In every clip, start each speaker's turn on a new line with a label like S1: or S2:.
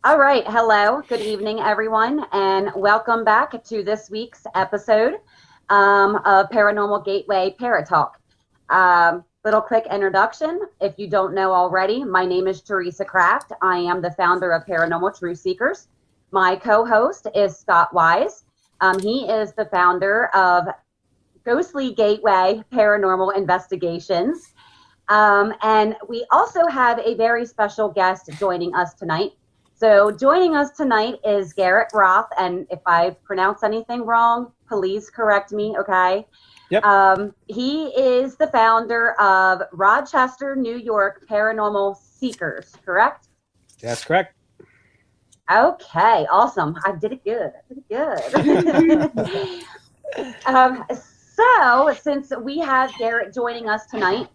S1: All right. Hello. Good evening, everyone, and welcome back to this week's episode of Paranormal Gateway ParaTalk. Little quick introduction. If you don't know already, my name is Teresa Kraft. I am the founder of Paranormal Truth Seekers. My co-host is Scott Wise. He is the founder of Ghostly Gateway Paranormal Investigations. And we also have a very special guest joining us tonight. So joining us tonight is Garrett Roth, and if I pronounce anything wrong, please correct me, okay?
S2: Yep.
S1: He is the founder of Rochester, New York Paranormal Seekers, correct?
S2: That's correct.
S1: Okay, awesome. I did it good. So since we have Garrett joining us tonight,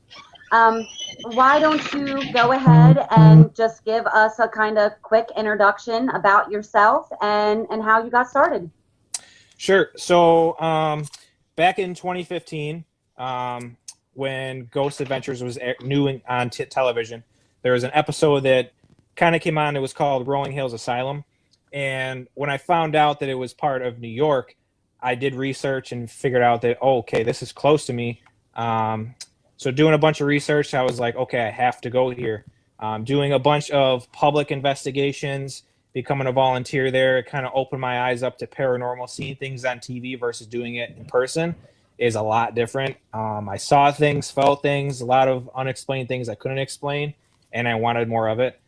S1: why don't you go ahead and just give us a kind of quick introduction about yourself and how you got started?
S2: Sure. So back in 2015, when Ghost Adventures was new on television, there was an episode that kind of came on. It was called Rolling Hills Asylum. And when I found out that it was part of New York, I did research and figured out that, okay, this is close to me. So doing a bunch of research, I was like, okay, I have to go here. Doing a bunch of public investigations, becoming a volunteer there, it kind of opened my eyes up to paranormal. Seeing things on TV versus doing it in person is a lot different. I saw things, felt things, a lot of unexplained things I couldn't explain, and I wanted more of it.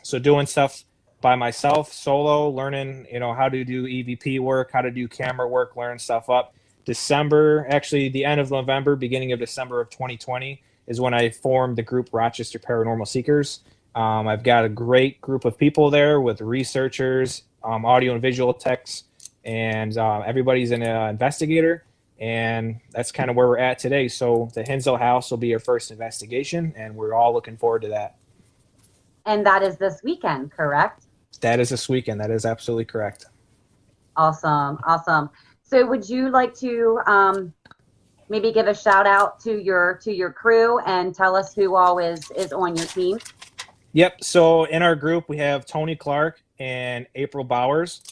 S2: So doing stuff by myself, solo, learning, how to do EVP work, how to do camera work, learn stuff up. December, actually the end of November, beginning of December of 2020 is when I formed the group Rochester Paranormal Seekers. I've got a great group of people there with researchers, audio and visual techs, and everybody's an investigator, and that's kind of where we're at today. So the Hinsdale House will be our first investigation, and we're all looking forward to that.
S1: And that is this weekend, correct?
S2: That is this weekend. That is absolutely correct.
S1: Awesome. So would you like to maybe give a shout out to your crew and tell us who all is on your team?
S2: Yep. So in our group, we have Tony Clark and April Bowers.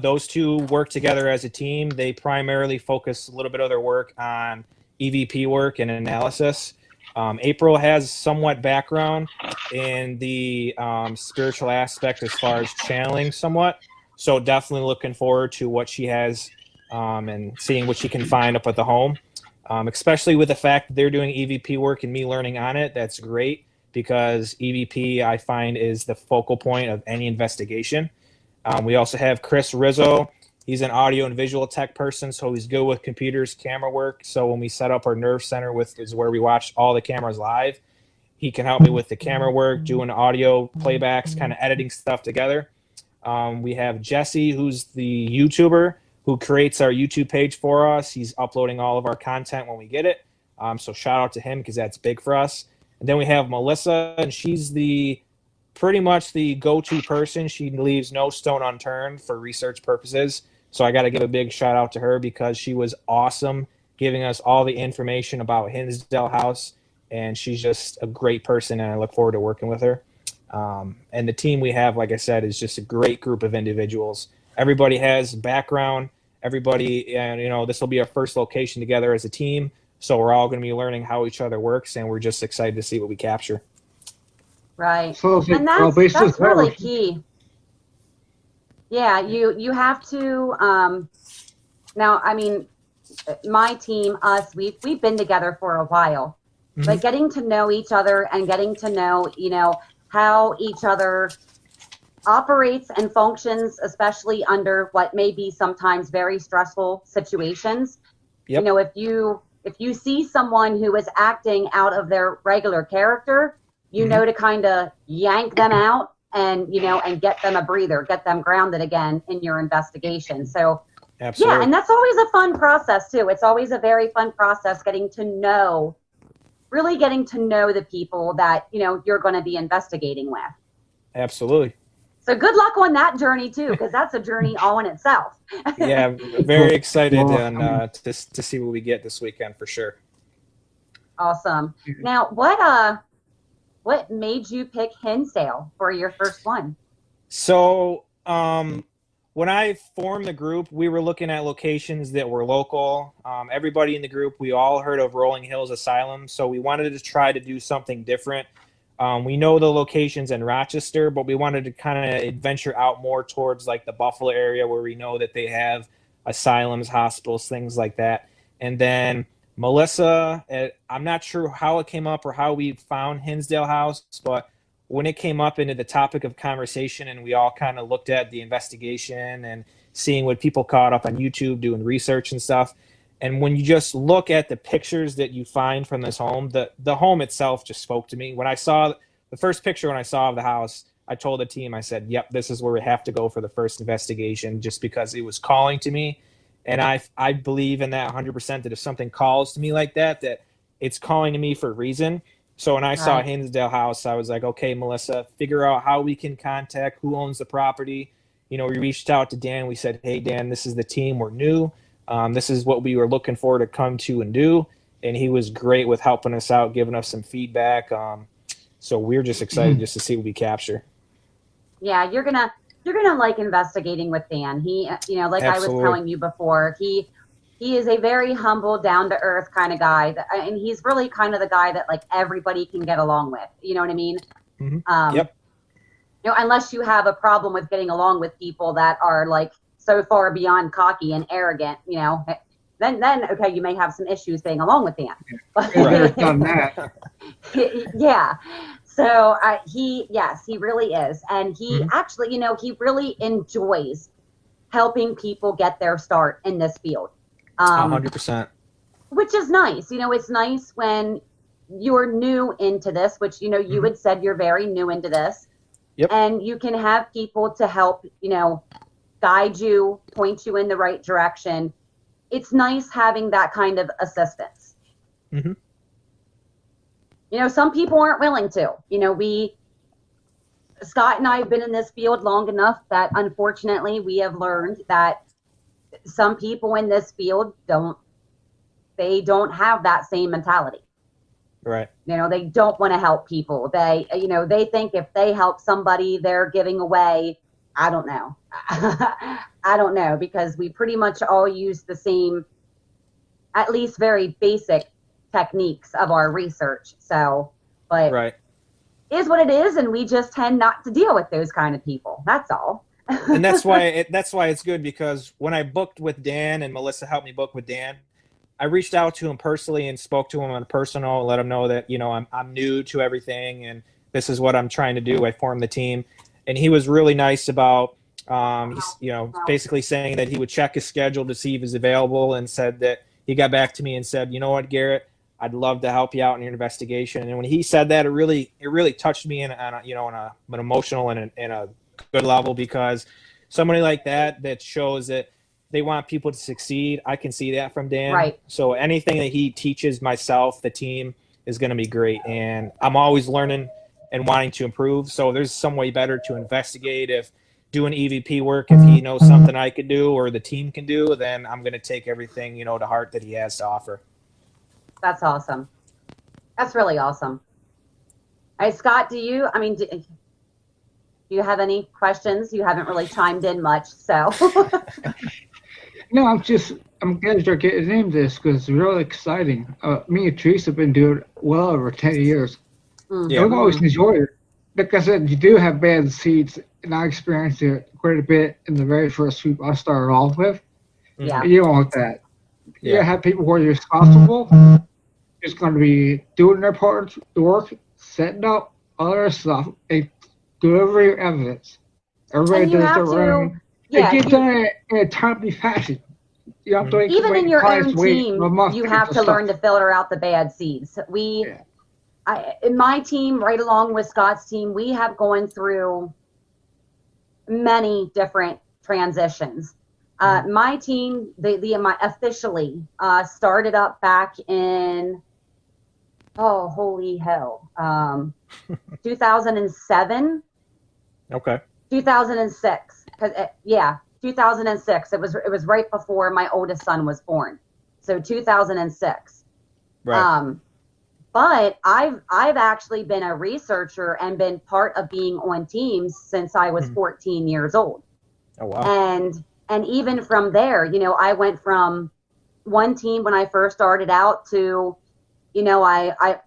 S2: Those two work together as a team. They primarily focus a little bit of their work on EVP work and analysis. April has somewhat background in the spiritual aspect as far as channeling somewhat. So definitely looking forward to what she has and seeing what she can find up at the home, especially with the fact that they're doing EVP work and me learning on it. That's great because EVP, I find, is the focal point of any investigation. We also have Chris Rizzo. He's an audio and visual tech person, so he's good with computers, camera work. So when we set up our nerve center, is where we watch all the cameras live, he can help me with the camera work, doing audio playbacks, kind of editing stuff together. We have Jesse, who's the YouTuber who creates our YouTube page for us. He's uploading all of our content when we get it. So shout out to him because that's big for us. And then we have Melissa, and she's pretty much the go-to person. She leaves no stone unturned for research purposes. So I got to give a big shout out to her because she was awesome giving us all the information about Hinsdale House. And she's just a great person, and I look forward to working with her. And the team we have, like I said, is just a great group of individuals. Everybody has background. Everybody, and this will be our first location together as a team. So we're all going to be learning how each other works, and we're just excited to see what we capture.
S1: Right.
S3: So
S1: And that's really key. Yeah, you have to now, I mean, my team, us, we've been together for a while. Mm-hmm. But getting to know each other and getting to know, how each other operates and functions, especially under what may be sometimes very stressful situations.
S2: Yep.
S1: If you see someone who is acting out of their regular character, you know to kind of yank them out and get them a breather, get them grounded again in your investigation. So
S2: absolutely.
S1: Yeah, and that's always a fun process too. It's always a very fun process really getting to know the people that you're going to be investigating with.
S2: Absolutely.
S1: So good luck on that journey too, because that's a journey all in itself.
S2: Yeah, very excited to see what we get this weekend for sure.
S1: Awesome. Now, what made you pick Hinsdale for your first one?
S2: So, when I formed the group, we were looking at locations that were local. Everybody in the group, we all heard of Rolling Hills Asylum, so we wanted to try to do something different. We know the locations in Rochester, but we wanted to kind of venture out more towards like the Buffalo area where we know that they have asylums, hospitals, things like that. And then Melissa, I'm not sure how it came up or how we found Hinsdale House, but when it came up into the topic of conversation and we all kind of looked at the investigation and seeing what people caught up on YouTube doing research and stuff. And when you just look at the pictures that you find from this home, the home itself just spoke to me. When I saw the first picture, when I saw of the house, I told the team, I said, yep, this is where we have to go for the first investigation, just because it was calling to me. And I believe in that 100%, that if something calls to me like that it's calling to me for a reason. So when I saw Hinsdale House, I was like, okay, Melissa, figure out how we can contact who owns the property. We reached out to Dan. We said, hey, Dan, this is the team. We're new. This is what we were looking for to come to and do. And he was great with helping us out, giving us some feedback. So we're just excited just to see what we capture.
S1: Yeah, you're gonna like investigating with Dan. He, like Absolutely. I was telling you before, he is a very humble, down-to-earth kind of guy, and he's really kind of the guy that like everybody can get along with. You know what I mean?
S2: Mm-hmm. Yep.
S1: Unless you have a problem with getting along with people that are like so far beyond cocky and arrogant, then okay, you may have some issues staying along with Dan.
S3: Right. Done that.
S1: Yeah. So he really is, and he actually, he really enjoys helping people get their start in this field.
S2: 100%.
S1: Which is nice. It's nice when you're new into this, which, you had said you're very new into this.
S2: Yep.
S1: And you can have people to help, guide you, point you in the right direction. It's nice having that kind of assistance.
S2: Mm-hmm.
S1: Some people aren't willing to. Scott and I have been in this field long enough that unfortunately we have learned that some people in this field don't have that same mentality.
S2: Right.
S1: They don't want to help people. They think if they help somebody, they're giving away, I don't know. I don't know, because we pretty much all use the same, at least very basic techniques of our research. So, but
S2: right.
S1: Is what it is, and we just tend not to deal with those kind of people. That's all.
S2: And that's why it's good, because when I booked with Dan and Melissa helped me book with Dan, I reached out to him personally and spoke to him on a personal, let him know that, I'm new to everything and this is what I'm trying to do. I formed the team, and he was really nice about, basically saying that he would check his schedule to see if he's available, and said that he got back to me and said, you know what, Garrett, I'd love to help you out in your investigation. And when he said that, it really touched me on an emotional and a good level, because somebody like that shows that they want people to succeed. I can see that from Dan.
S1: Right.
S2: So anything that he teaches myself, the team, is going to be great. And I'm always learning and wanting to improve. So there's some way better to investigate. If doing EVP work, if he knows something I could do or the team can do, then I'm going to take everything, to heart that he has to offer.
S1: That's awesome. That's really awesome. All right, Scott, do you have any questions? You haven't really chimed in much, so.
S3: No, I'm glad you're getting into this, because it's really exciting. Me and Teresa have been doing it well over 10 years.
S1: Mm-hmm.
S3: Yeah. I've always enjoyed it. Like I said, you do have bad seeds, and I experienced it quite a bit in the very first group I started off with.
S1: Yeah.
S3: And you don't want that. You have people who are responsible, just going to be doing their part, the work, setting up other stuff, and delivering your evidence. Everybody does their own.
S1: Yeah,
S3: it gets done in a timely fashion. You have to
S1: even in your own team, you have to learn to filter out the bad seeds. In my team, right along with Scott's team, we have gone through many different transitions. My team, my officially started up back in, oh, holy hell, 2007.
S2: Okay.
S1: 2006. 2006. It was right before my oldest son was born. So 2006.
S2: Right.
S1: But I've actually been a researcher and been part of being on teams since I was 14 years old.
S2: Oh, wow.
S1: And even from there, I went from one team when I first started out to, I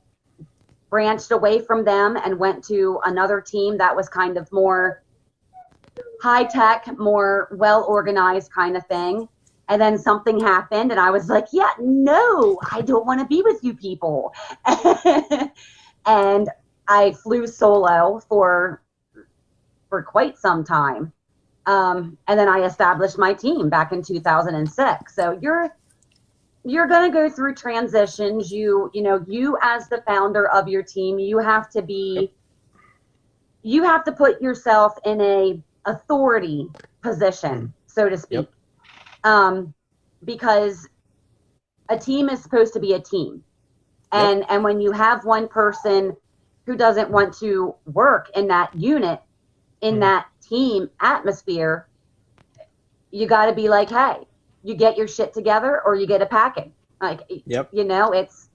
S1: branched away from them and went to another team that was kind of more high tech, more well organized kind of thing. And then something happened and I was like, yeah, no, I don't want to be with you people. And I flew solo for quite some time. And then I established my team back in 2006. So you're going to go through transitions. You as the founder of your team, you have to put yourself in a authority position, so to speak. Because a team is supposed to be a team. And when you have one person who doesn't want to work in that unit, in that team atmosphere, you got to be like, hey, you get your shit together or you get a packing. Like, it's,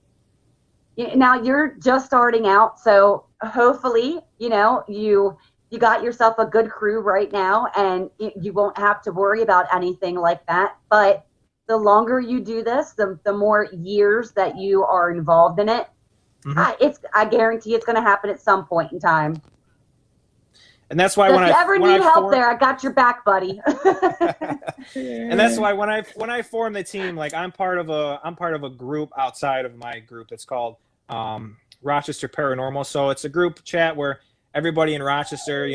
S1: now you're just starting out. So hopefully, you got yourself a good crew right now and you won't have to worry about anything like that. But the longer you do this, the more years that you are involved in it, I guarantee it's going to happen at some point in time.
S2: And that's why
S1: if you ever need help there, I got your back, buddy.
S2: And that's why when I formed the team, like I'm part of a group outside of my group. It's called Rochester Paranormal. So it's a group chat where everybody in Rochester,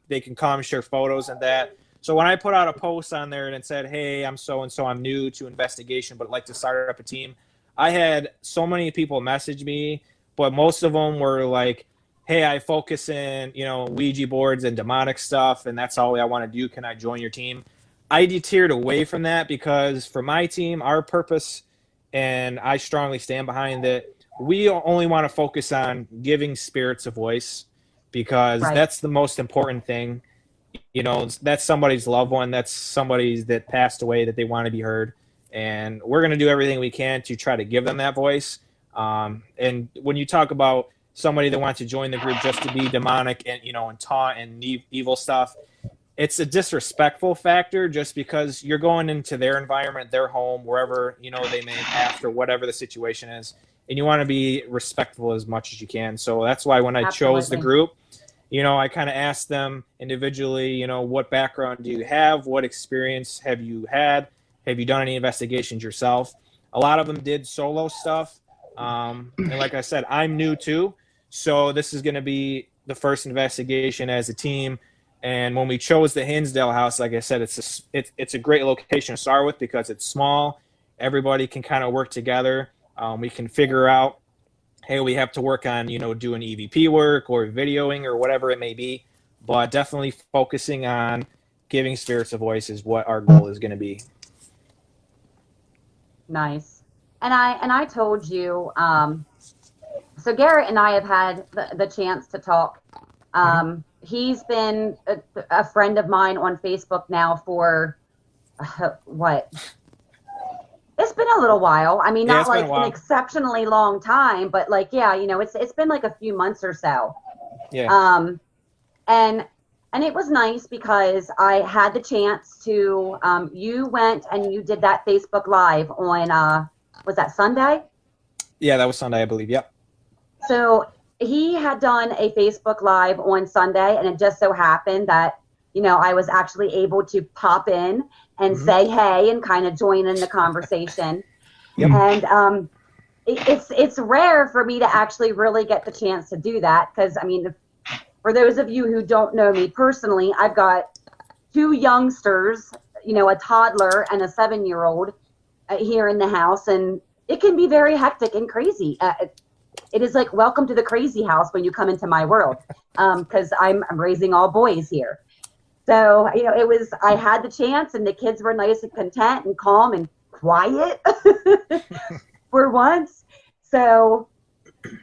S2: they can come share photos and that. So when I put out a post on there and it said, hey, I'm so-and-so, I'm new to investigation, but like to start up a team, I had so many people message me, but most of them were like, hey, I focus in, Ouija boards and demonic stuff, and that's all I want to do. Can I join your team? I deterred away from that because for my team, our purpose, and I strongly stand behind it, we only want to focus on giving spirits a voice because that's the most important thing. That's somebody's loved one. That's somebody that passed away that they want to be heard. And we're going to do everything we can to try to give them that voice. And when you talk about somebody that wants to join the group just to be demonic and, and taunt and evil stuff, it's a disrespectful factor just because you're going into their environment, their home, wherever, they may have or whatever the situation is. And you want to be respectful as much as you can. So that's why when I chose the group, I kind of asked them individually, what background do you have? What experience have you had? Have you done any investigations yourself? A lot of them did solo stuff. And like I said, I'm new too. So this is going to be the first investigation as a team. And when we chose the Hinsdale house, like I said, it's a great location to start with because it's small. Everybody can kind of work together. We can figure out, hey, we have to work on, doing EVP work or videoing or whatever it may be. But definitely focusing on giving spirits a voice is what our goal is going to be.
S1: Nice. And I told you, so Garrett and I have had the chance to talk. He's been a friend of mine on Facebook now for what? It's been a little while. I mean, not like an exceptionally long time, but like, it's been like a few months or so.
S2: Yeah.
S1: And it was nice because I had the chance to, you went and you did that Facebook Live on, was that Sunday?
S2: Yeah, that was Sunday, I believe. Yep.
S1: So he had done a Facebook Live on Sunday, and it just so happened that, I was actually able to pop in and say hey and kind of join in the conversation.
S2: Yep.
S1: And it's rare for me to actually really get the chance to do that because, I mean, for those of you who don't know me personally, I've got two youngsters, a toddler and a 7-year-old here in the house, and it can be very hectic and crazy. It is like welcome to the crazy house when you come into my world, because I'm raising all boys here. So, I had the chance, and the kids were nice and content and calm and quiet for once. So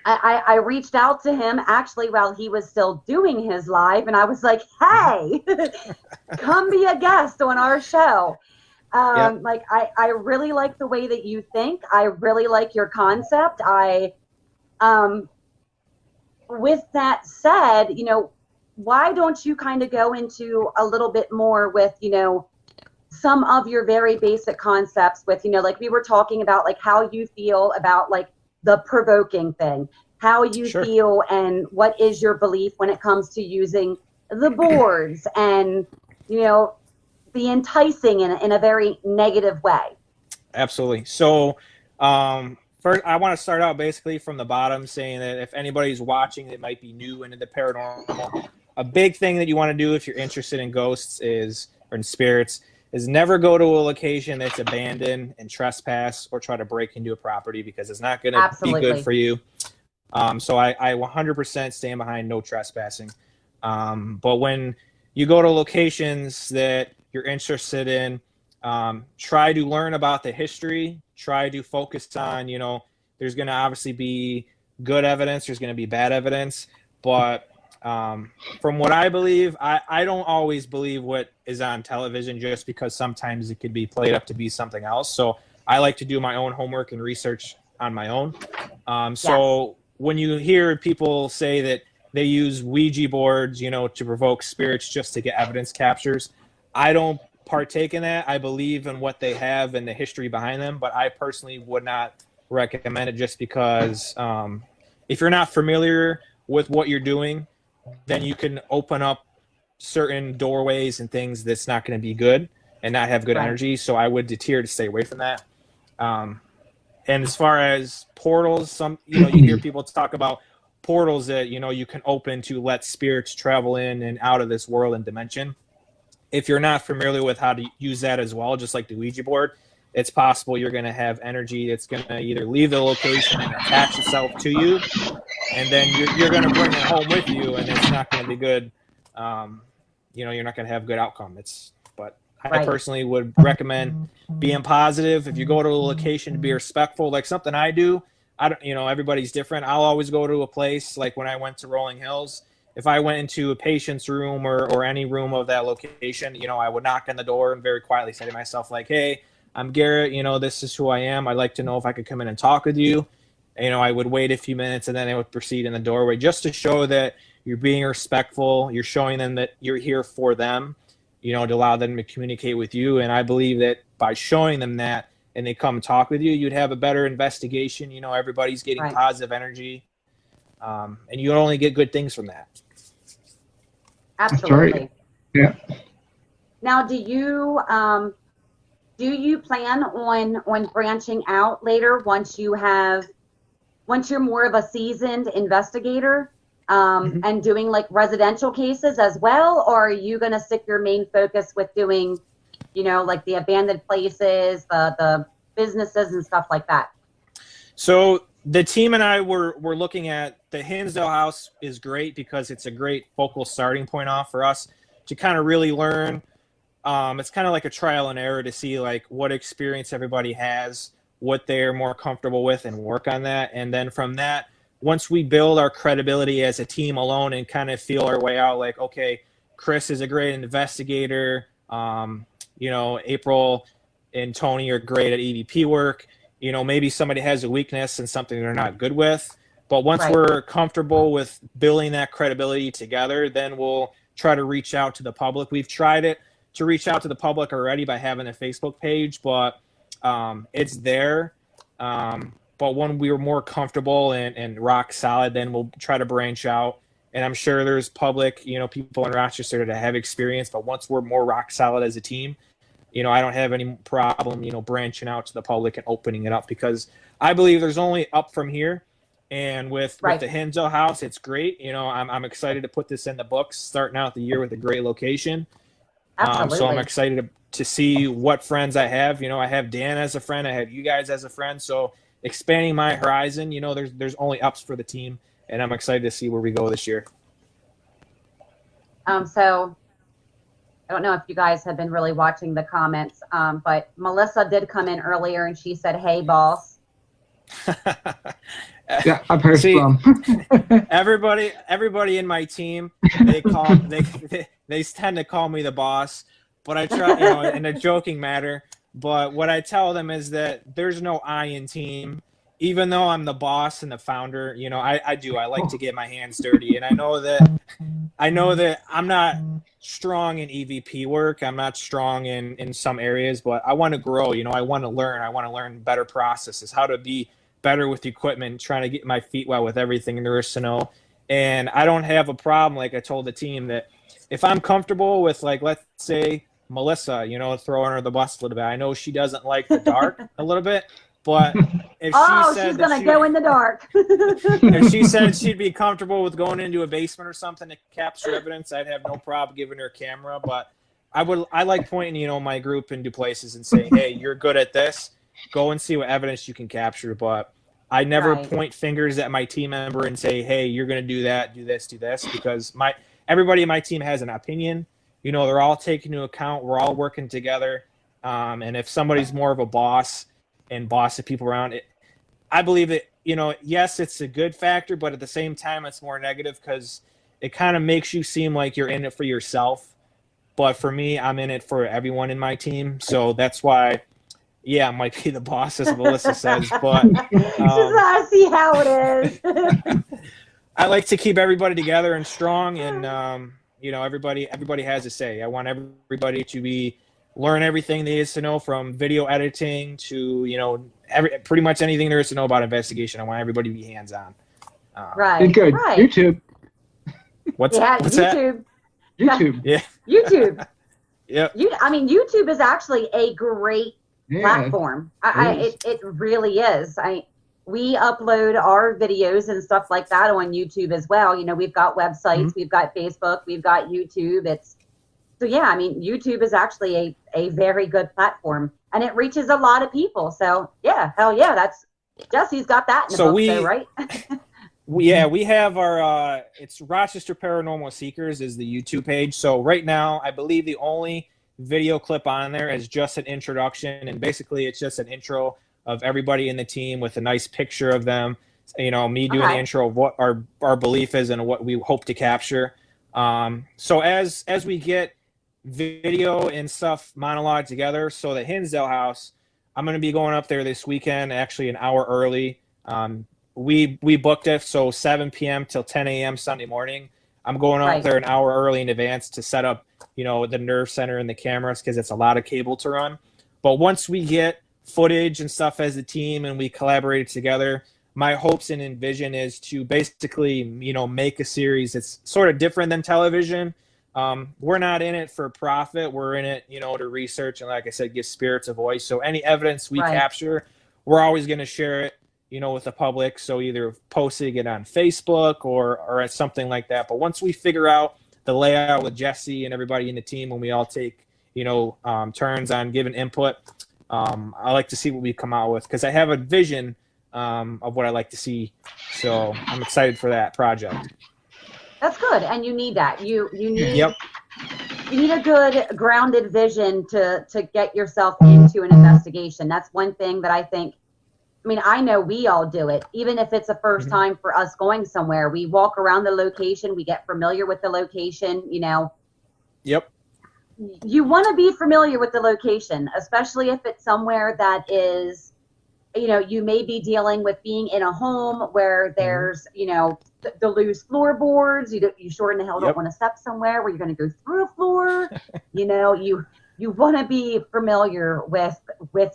S1: I reached out to him actually while he was still doing his live, and I was like, hey, come be a guest on our show. Like, I really like the way that you think. I really like your concept. I With that said, why don't you kind of go into a little bit more with, some of your very basic concepts with, like we were talking about, like how you feel about like the provoking thing, how you
S2: Sure.
S1: feel, and what is your belief when it comes to using the boards and, the enticing in a very negative way.
S2: Absolutely. So, first, I want to start out basically from the bottom, saying that if anybody's watching that might be new into the paranormal, a big thing that you want to do if you're interested in ghosts or in spirits is never go to a location that's abandoned and trespass or try to break into a property, because it's not going to be good for you. So I 100% stand behind no trespassing. But when you go to locations that you're interested in, try to learn about the history, try to focus on, there's going to obviously be good evidence, there's going to be bad evidence, but from what I believe, I don't always believe what is on television, just because sometimes it could be played up to be something else. So I like to do my own homework and research on my own. So when you hear people say that they use Ouija boards, to provoke spirits just to get evidence captures, I don't partake in that. I believe in what they have and the history behind them, but I personally would not recommend it, just because if you're not familiar with what you're doing, then you can open up certain doorways and things that's not going to be good and not have good energy. So I would deter to stay away from that. And as far as portals, you hear people talk about portals that, you can open to let spirits travel in and out of this world and dimension. If you're not familiar with how to use that as well, just like the Ouija board, it's possible you're going to have energy that's going to either leave the location and attach itself to you, and then you're going to bring it home with you, and it's not going to be good. You're not going to have good outcome. But I personally would recommend being positive. If you go to a location, be respectful. Like something I do, everybody's different. I'll always go to a place, like when I went to Rolling Hills, if I went into a patient's room or any room of that location, I would knock on the door and very quietly say to myself, like, hey, I'm Garrett, this is who I am. I'd like to know if I could come in and talk with you. I would wait a few minutes and then I would proceed in the doorway, just to show that you're being respectful. You're showing them that you're here for them, to allow them to communicate with you. And I believe that by showing them that and they come talk with you, you'd have a better investigation. Everybody's getting positive energy. And you only get good things from that.
S1: Absolutely.
S3: Yeah.
S1: Now, do you plan on branching out later once you're more of a seasoned investigator, and doing like residential cases as well, or are you going to stick your main focus with doing, like the abandoned places, the businesses and stuff like that?
S2: So the team and I were looking at the Hinsdale House is great because it's a great focal starting point off for us to kind of really learn. It's kind of like a trial and error to see like what experience everybody has, what they're more comfortable with, and work on that. And then from that, once we build our credibility as a team alone and kind of feel our way out, like, okay, Chris is a great investigator. April and Tony are great at EVP work. Maybe somebody has a weakness and something they're not good with. But once we're comfortable with building that credibility together, then we'll try to reach out to the public. We've tried it to reach out to the public already by having a Facebook page, but it's there. But when we were more comfortable and rock solid, then we'll try to branch out. And I'm sure there's public, people in Rochester that have experience. But once we're more rock solid as a team, I don't have any problem, branching out to the public and opening it up, because I believe there's only up from here. And with the Hinsdale House, it's great. I'm excited to put this in the books, starting out the year with a great location. So I'm excited to see what friends I have. I have Dan as a friend. I have you guys as a friend. So expanding my horizon, there's only ups for the team. And I'm excited to see where we go this year.
S1: So I don't know if you guys have been really watching the comments, but Melissa did come in earlier and she said, "Hey, boss."
S3: Yeah, I've heard from
S2: everybody in my team. They tend to call me the boss, but I try, in a joking manner. But what I tell them is that there's no I in team. even though I'm the boss and the founder, you know, I like to get my hands dirty, and I know that I'm not strong in EVP work. I'm not strong in some areas, but I want to grow. You know, I want to learn better processes, how to be better with equipment, trying to get my feet wet with everything there is to know. And I don't have a problem, like I told the team, that if I'm comfortable with, like, let's say Melissa, you know, throwing her the bus a little bit. I know she doesn't like the dark a little bit, but if she said
S1: she's gonna go in the dark.
S2: if she said she'd be comfortable with going into a basement or something to capture evidence, I'd have no problem giving her a camera. But I like pointing, you know, my group into places and saying, hey, you're good at this. Go and see what evidence you can capture. But I never point fingers at my team member and say, hey, you're going to do that, do this, because everybody in my team has an opinion. You know, they're all taking into account. We're all working together. And if somebody's more of a boss and boss of people around it, I believe that, you know, yes, it's a good factor, but at the same time, it's more negative because it kind of makes you seem like you're in it for yourself. But for me, I'm in it for everyone in my team. So that's why, yeah, I might be the boss, as Melissa says, but
S1: I see how it is.
S2: I like to keep everybody together and strong, and you know, everybody has a say. I want everybody to learn everything they need to know, from video editing to, you know, pretty much anything there is to know about investigation. I want everybody to be hands-on.
S1: Right.
S3: Good.
S1: Right.
S3: YouTube.
S2: What's
S1: YouTube.
S2: that?
S3: YouTube.
S2: Yeah.
S1: YouTube.
S2: Yeah.
S1: I mean, YouTube is actually a great platform. It really is. We upload our videos and stuff like that on YouTube as well. You know, we've got websites, we've got Facebook, we've got YouTube. So yeah, I mean, YouTube is actually a very good platform, and it reaches a lot of people. So yeah, hell yeah, that's Jesse's got that in the book, though, right?
S2: we have our it's Rochester Paranormal Seekers is the YouTube page. So right now, I believe the only video clip on there is just an introduction, and basically it's just an intro of everybody in the team with a nice picture of them, you know, me doing the intro of what our belief is and what we hope to capture. So as we get video and stuff monologue together, so the Hinsdale house, I'm going to be going up there this weekend, actually an hour early. We booked it, so 7 p.m. till 10 a.m. Sunday morning. I'm going up there an hour early in advance to set up, you know, the nerve center and the cameras, because it's a lot of cable to run. But once we get footage and stuff as a team and we collaborated together, my hopes and envision is to basically, you know, make a series that's sort of different than television. We're not in it for profit. We're in it, you know, to research and, like I said, give spirits a voice. So any evidence we capture, we're always going to share it, you know, with the public. So either posting it on Facebook or at something like that. But once we figure out the layout with Jesse and everybody in the team, when we all take, you know, turns on giving input, I like to see what we come out with, because I have a vision of what I like to see. So I'm excited for that project.
S1: That's good, and you need that. You need you need a good grounded vision to get yourself into an investigation. That's one thing that I think. I mean, I know we all do it, even if it's the first time for us going somewhere. We walk around the location, we get familiar with the location. You know.
S2: Yep.
S1: You want to be familiar with the location, especially if it's somewhere that is, you know, you may be dealing with being in a home where there's, you know, the loose floorboards. You sure in the hell don't want to step somewhere where you're going to go through a floor. You know, you want to be familiar with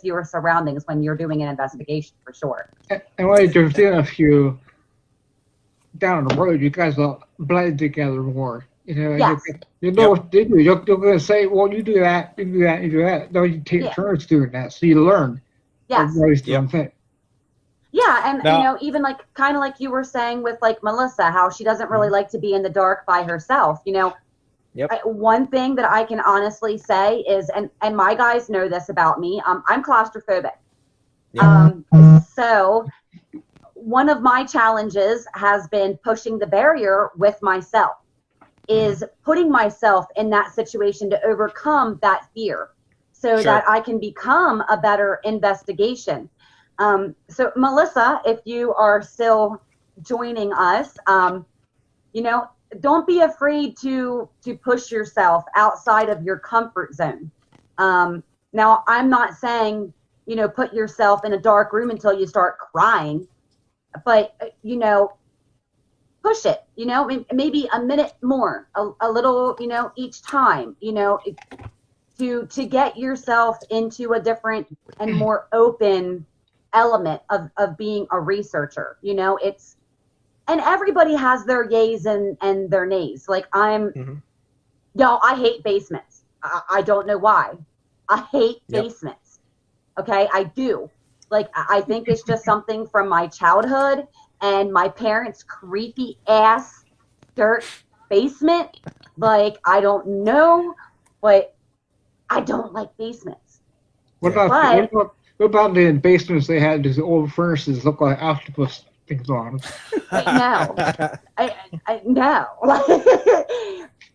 S1: your surroundings when you're doing an investigation, for sure.
S3: And when you're seeing a few down the road, you guys will blend together more. You know, you know what they do. You're going to say, well, you do that, you do that, you do that. No, you take turns doing that, so you learn.
S1: Yes. Yeah, and
S2: now,
S1: you know, even like kind of like you were saying with like Melissa, how she doesn't really like to be in the dark by herself. You know, one thing that I can honestly say is, and my guys know this about me, I'm claustrophobic. So one of my challenges has been pushing the barrier with myself, is putting myself in that situation to overcome that fear, so that I can become a better investigation. So Melissa, if you are still joining us, you know, don't be afraid to push yourself outside of your comfort zone. Now, I'm not saying put yourself in a dark room until you start crying, but push it, maybe a minute more, a little, each time, to get yourself into a different and more open element of being a researcher. And everybody has their yays and their nays. Like y'all, I hate basements. I don't know why. I hate basements. Okay, I do. Like, I think it's just something from my childhood and my parents' creepy ass dirt basement. Like, I don't know, but I don't like basements.
S3: What about the basements they had these old furnaces look like octopus things on them?
S1: No. I no.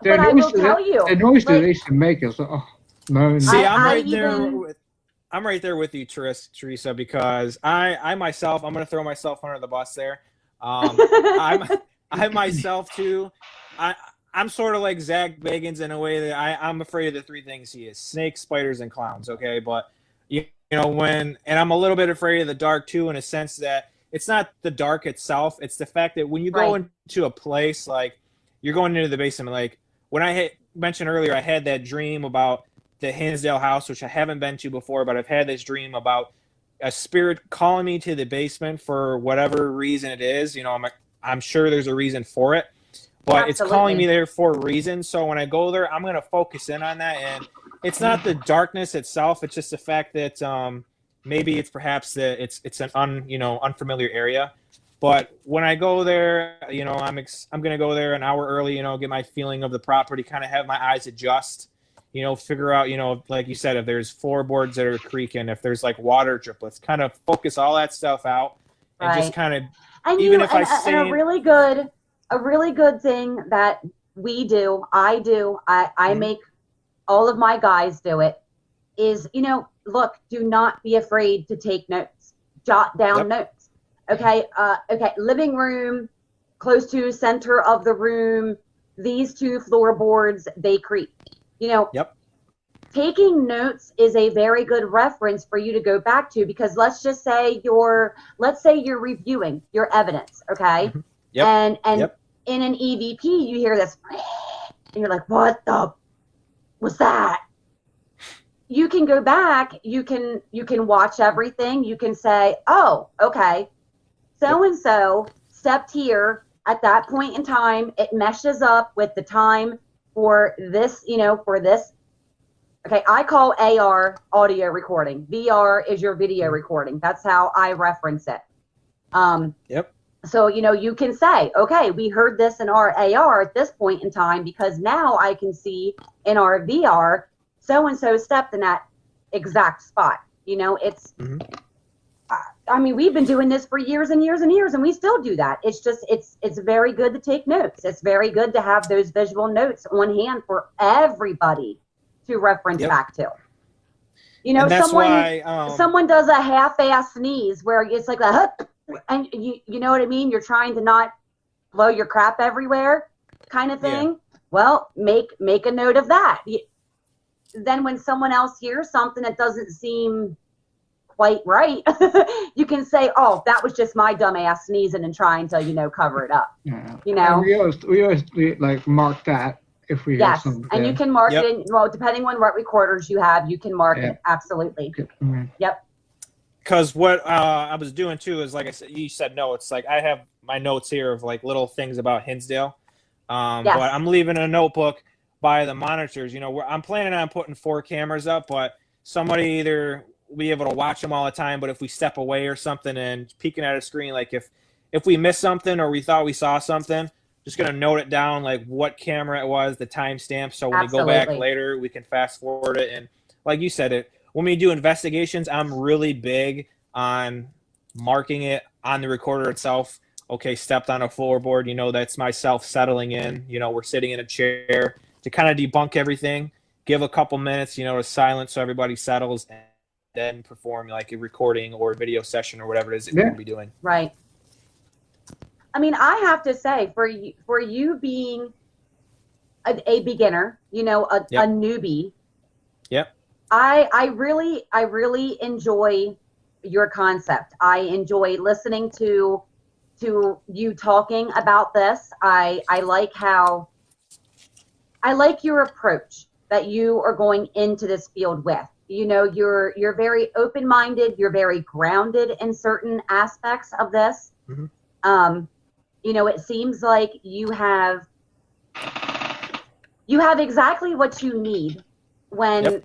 S1: But I will tell you.
S3: The noise that they should make is, oh, no.
S2: See, I'm right there with you, Teresa, because I myself, I'm going to throw myself under the bus there. I myself too. I'm sort of like Zach Bagans in a way that I'm afraid of the three things he is: snakes, spiders, and clowns. Okay, but and I'm a little bit afraid of the dark too, in a sense that it's not the dark itself; it's the fact that when you go into a place, like you're going into the basement, like when I mentioned earlier, I had that dream about the Hinsdale house, which I haven't been to before, but I've had this dream about a spirit calling me to the basement for whatever reason it is. I'm sure there's a reason for it, but It's calling me there for a reason. So when I go there, I'm going to focus in on that. And it's not the darkness itself. It's just the fact that maybe it's perhaps that it's an unfamiliar area. But when I go there, I'm going to go there an hour early, get my feeling of the property, kind of have my eyes adjust, figure out, like you said, if there's floorboards that are creaking, if there's like water driplets, kind of focus all that stuff out and just kind of,
S1: and a really good thing that I make all of my guys do it is, look, do not be afraid to take notes, jot down notes. Okay. Living room, close to center of the room, these two floorboards, they creak. Taking notes is a very good reference for you to go back to, because let's say you're reviewing your evidence, okay? And in an EVP you hear this and you're like, what the was that? You can go back, you can watch everything, you can say, oh, okay, so and so stepped here at that point in time, it meshes up with the time for this, for this. Okay, I call AR audio recording. VR is your video recording. That's how I reference it. So, you can say, okay, we heard this in our AR at this point in time, because now I can see in our VR, so-and-so stepped in that exact spot. It's, we've been doing this for years and years and years, and we still do that. It's just, it's very good to take notes. It's very good to have those visual notes on hand for everybody to reference back to. Someone does a half-ass sneeze where it's like a, and you know what I mean? You're trying to not blow your crap everywhere kind of thing. Yeah. Well, make a note of that. Then when someone else hears something that doesn't seem quite right, you can say, oh, that was just my dumb ass sneezing and trying to, cover it up. Yeah.
S3: And we always like mark that. If we have some,
S1: and you can mark it in, well, depending on what recorders you have, you can mark it. Absolutely. Yep.
S2: Because what I was doing too is, like I said, you said notes. Like I have my notes here of like little things about Hinsdale. But I'm leaving a notebook by the monitors. I'm planning on putting 4 cameras up, but somebody either will be able to watch them all the time. But if we step away or something and peeking at a screen, like if we miss something or we thought we saw something, just going to note it down, like what camera it was, the timestamp. So when we go back later, we can fast forward it. And like you said, when we do investigations, I'm really big on marking it on the recorder itself. Okay, stepped on a floorboard, that's myself settling in. We're sitting in a chair to kind of debunk everything, give a couple minutes, to silence so everybody settles, and then perform like a recording or a video session or whatever it is that we'll be doing.
S1: Right. I have to say, for you being a beginner, a newbie.
S2: Yep.
S1: I really enjoy your concept. I enjoy listening to you talking about this. I like your approach that you are going into this field with. You know, you're very open-minded, you're very grounded in certain aspects of this. You know, it seems like you have exactly what you need when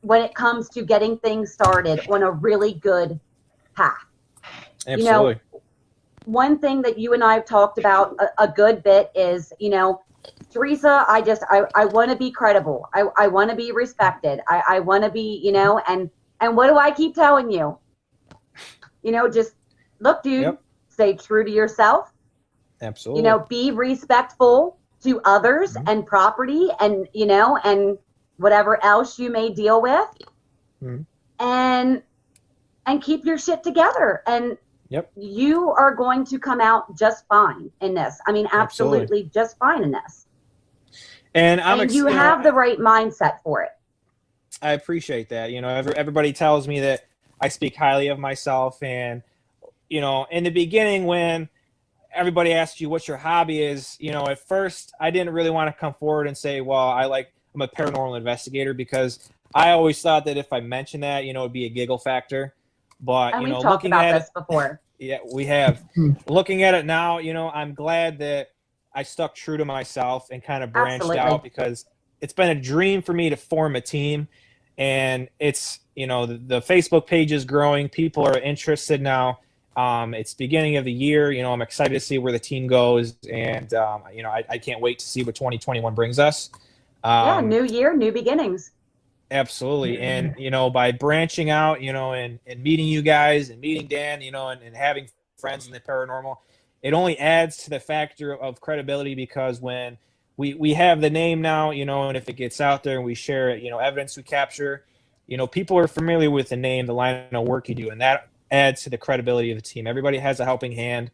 S1: it comes to getting things started on a really good path.
S2: Absolutely.
S1: You know, one thing that you and I have talked about a good bit is, you know, Teresa, I want to be credible. I want to be respected. I want to be, you know, and what do I keep telling you? You know, just look, dude, stay true to yourself.
S2: Absolutely.
S1: You know, be respectful to others and property and, you know, and whatever else you may deal with. And keep your shit together. And you are going to come out just fine in this. I mean, absolutely just fine in this.
S2: And
S1: you have the right mindset for it.
S2: I appreciate that. You know, everybody tells me that I speak highly of myself. And, you know, in the beginning, when everybody asks you what your hobby is, you know, at first I didn't really want to come forward and say, well, I'm a paranormal investigator, because I always thought that if I mentioned that, you know, it'd be a giggle factor. But,
S1: and
S2: you know,
S1: we've talked
S2: looking
S1: about
S2: at
S1: this before.
S2: Yeah, we have. Looking at it now, you know, I'm glad that I stuck true to myself and kind of branched out, because it's been a dream for me to form a team. And it's, you know, the Facebook page is growing. People are interested now. It's beginning of the year. You know, I'm excited to see where the team goes. And, you know, I can't wait to see what 2021 brings us.
S1: New year, new beginnings.
S2: Absolutely. And, you know, by branching out, you know, and meeting you guys and meeting Dan, you know, and having friends in the paranormal, it only adds to the factor of credibility, because when we have the name now, you know, and if it gets out there and we share it, you know, evidence we capture, you know, people are familiar with the name, the line of work you do, and that adds to the credibility of the team. Everybody has a helping hand.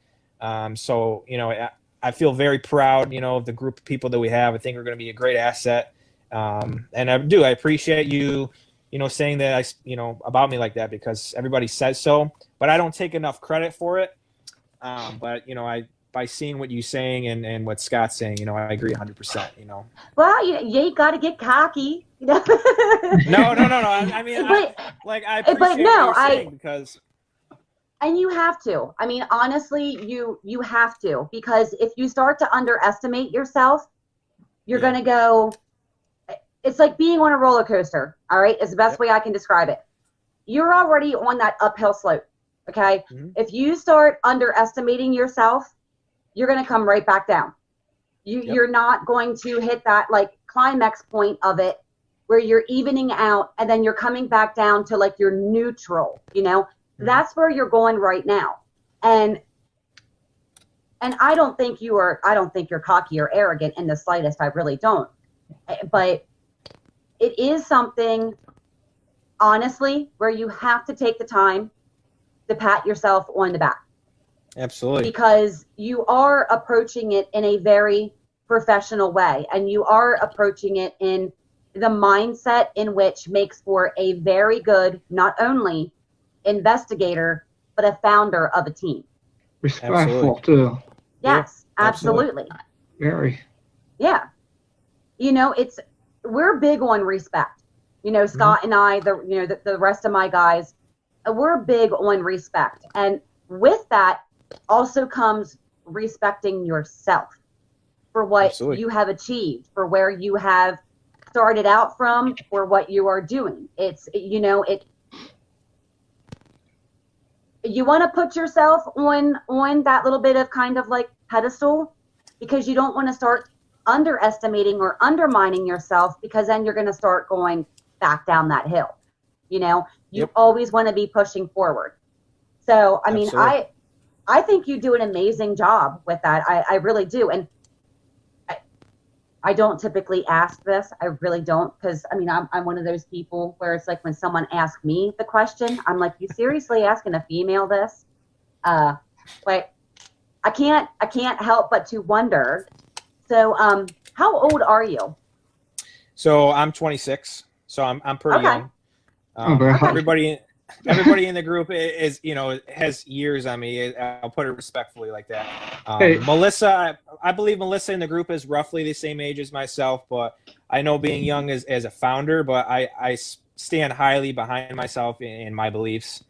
S2: So, you know, I feel very proud, you know, of the group of people that we have. I think we're going to be a great asset. And I appreciate you, you know, saying that, you know, about me like that, because everybody says so, but I don't take enough credit for it. But, you know, by seeing what you're saying and what Scott's saying, you know, I agree 100%, you know.
S1: Well, you ain't got to get cocky. You know?
S2: No. I mean, I appreciate what you're saying, because.
S1: And you have to. I mean, honestly, you have to, because if you start to underestimate yourself, you're going to go. It's like being on a roller coaster. All right, is the best way I can describe it. You're already on that uphill slope. Okay, if you start underestimating yourself, you're going to come right back down. You're not going to hit that like climax point of it where you're evening out, and then you're coming back down to like your neutral. You know, that's where you're going right now. And I don't think you're cocky or arrogant in the slightest. I really don't. But it is something, honestly, where you have to take the time to pat yourself on the back.
S2: Absolutely.
S1: Because you are approaching it in a very professional way, and you are approaching it in the mindset in which makes for a very good, not only investigator, but a founder of a team.
S3: Respectful, too.
S1: Yes, absolutely.
S3: Very.
S1: Yeah. You know, we're big on respect. You know, Scott and I, the rest of my guys, we're big on respect. And with that also comes respecting yourself for what you have achieved, for where you have started out from, for what you are doing. You want to put yourself on that little bit of kind of like pedestal, because you don't want to start underestimating or undermining yourself, because then you're going to start going back down that hill. You know, you always want to be pushing forward. So, I mean, I think you do an amazing job with that. I really do. And I don't typically ask this. I really don't, because I mean, I'm one of those people where it's like when someone asks me the question, I'm like, you seriously asking a female this? But I can't help but to wonder. So, how old are you?
S2: So I'm 26. So I'm pretty young. Everybody in the group is, has years on me. I'll put it respectfully like that. Melissa, I believe Melissa in the group is roughly the same age as myself, but I know being young as a founder, but I stand highly behind myself in my beliefs.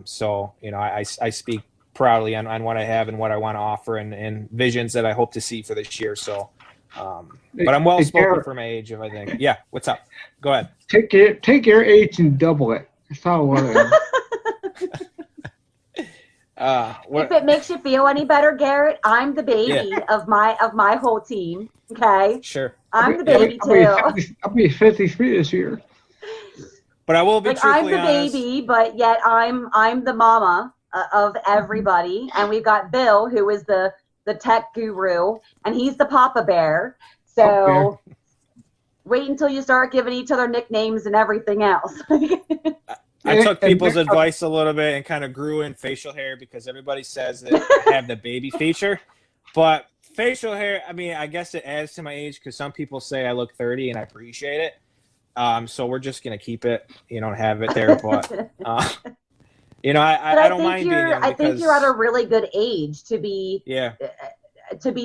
S2: So, I speak proudly on what I have and what I want to offer and visions that I hope to see for this year. So, but I'm well spoken for my age, I think. Yeah. What's up? Go ahead.
S3: Take your age and double it. That's how what
S1: if it makes you feel any better, Garrett, I'm the baby of my whole team. Okay.
S2: Sure.
S1: I'm the baby too.
S3: I'll be 53 this year.
S2: But I will be truthfully
S1: I'm the
S2: honest.
S1: baby, but yet I'm the mama of everybody, and we've got Bill, who is the tech guru, and he's the Papa Bear. So wait until you start giving each other nicknames and everything else.
S2: I took people's advice a little bit and kind of grew in facial hair because everybody says that I have the baby feature. But facial hair, I mean, I guess it adds to my age because some people say I look 30 and I appreciate it. So we're just going to keep it, have it there. But, I don't mind being young
S1: I think you're at a really good age to be